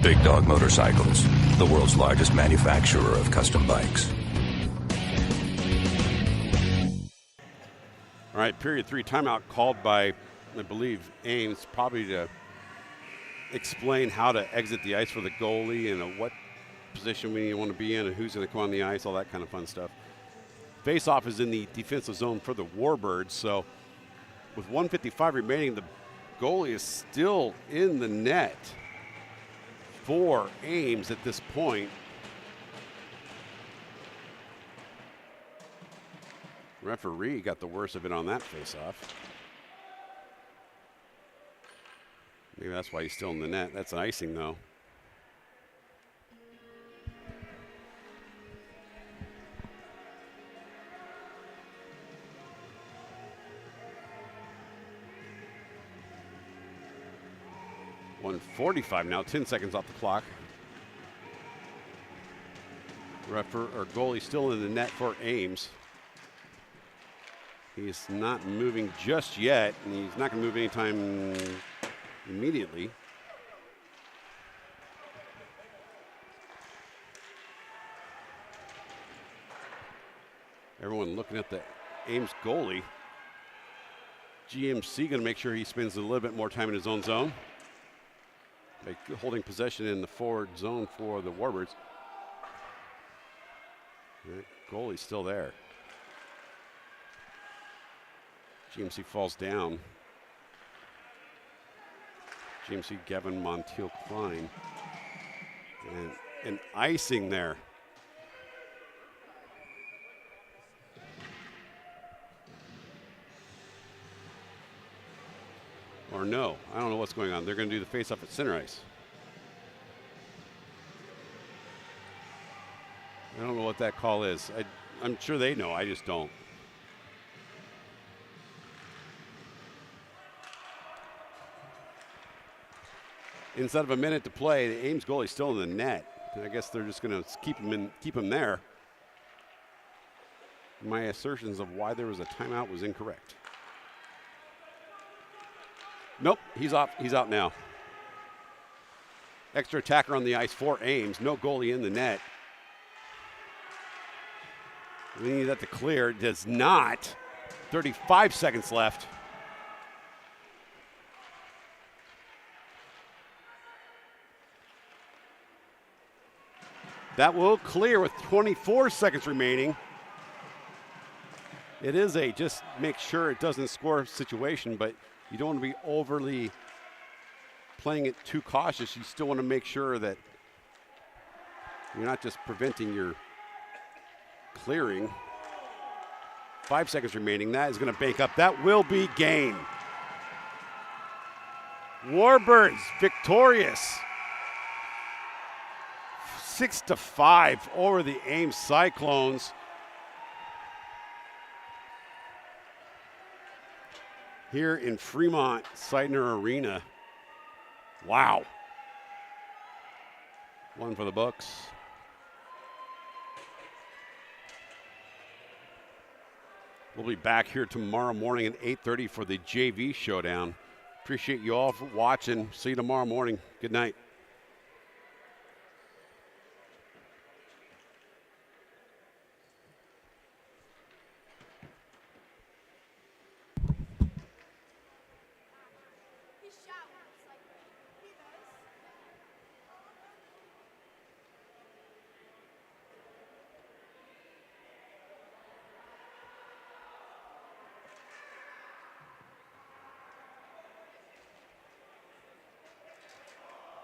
Big Dog Motorcycles, the world's largest manufacturer of custom bikes. All right, period 3 timeout called by, I believe, Ames, probably to explain how to exit the ice for the goalie and what position we want to be in and who's going to come on the ice, all that kind of fun stuff. Face-off is in the defensive zone for the Warbirds, so with 1:55 remaining, the goalie is still in the net for Ames at this point. Referee got the worst of it on that face-off. Maybe that's why he's still in the net. That's an icing, though. .45 now, 10 seconds off the clock. Goalie still in the net for Ames. He's not moving just yet, and he's not going to move anytime immediately. Everyone looking at the Ames goalie. GMC going to make sure he spends a little bit more time in his own zone. By holding possession in the forward zone for the Warbirds. The goalie's still there. GMC falls down. GMC Gavin Montiel Klein. And icing there. Or no, I don't know what's going on. They're going to do the face-off at center ice. I don't know what that call is. I'm sure they know, I just don't. Instead of a minute to play, the Ames goalie's still in the net. I guess they're just going to keep him there. My assertions of why there was a timeout was incorrect. Nope, he's off. He's out now. Extra attacker on the ice for Ames. No goalie in the net. We need that to clear. It does not. 35 seconds left. That will clear with 24 seconds remaining. It is a just make sure it doesn't score situation, but you don't want to be overly playing it too cautious. You still want to make sure that you're not just preventing your clearing. 5 seconds remaining. That is going to bank up. That will be game. Warbirds victorious. 6-5 over the Ames Cyclones. Here in Fremont, Seidner Arena. Wow. One for the books. We'll be back here tomorrow morning at 8:30 for the JV Showdown. Appreciate you all for watching. See you tomorrow morning. Good night.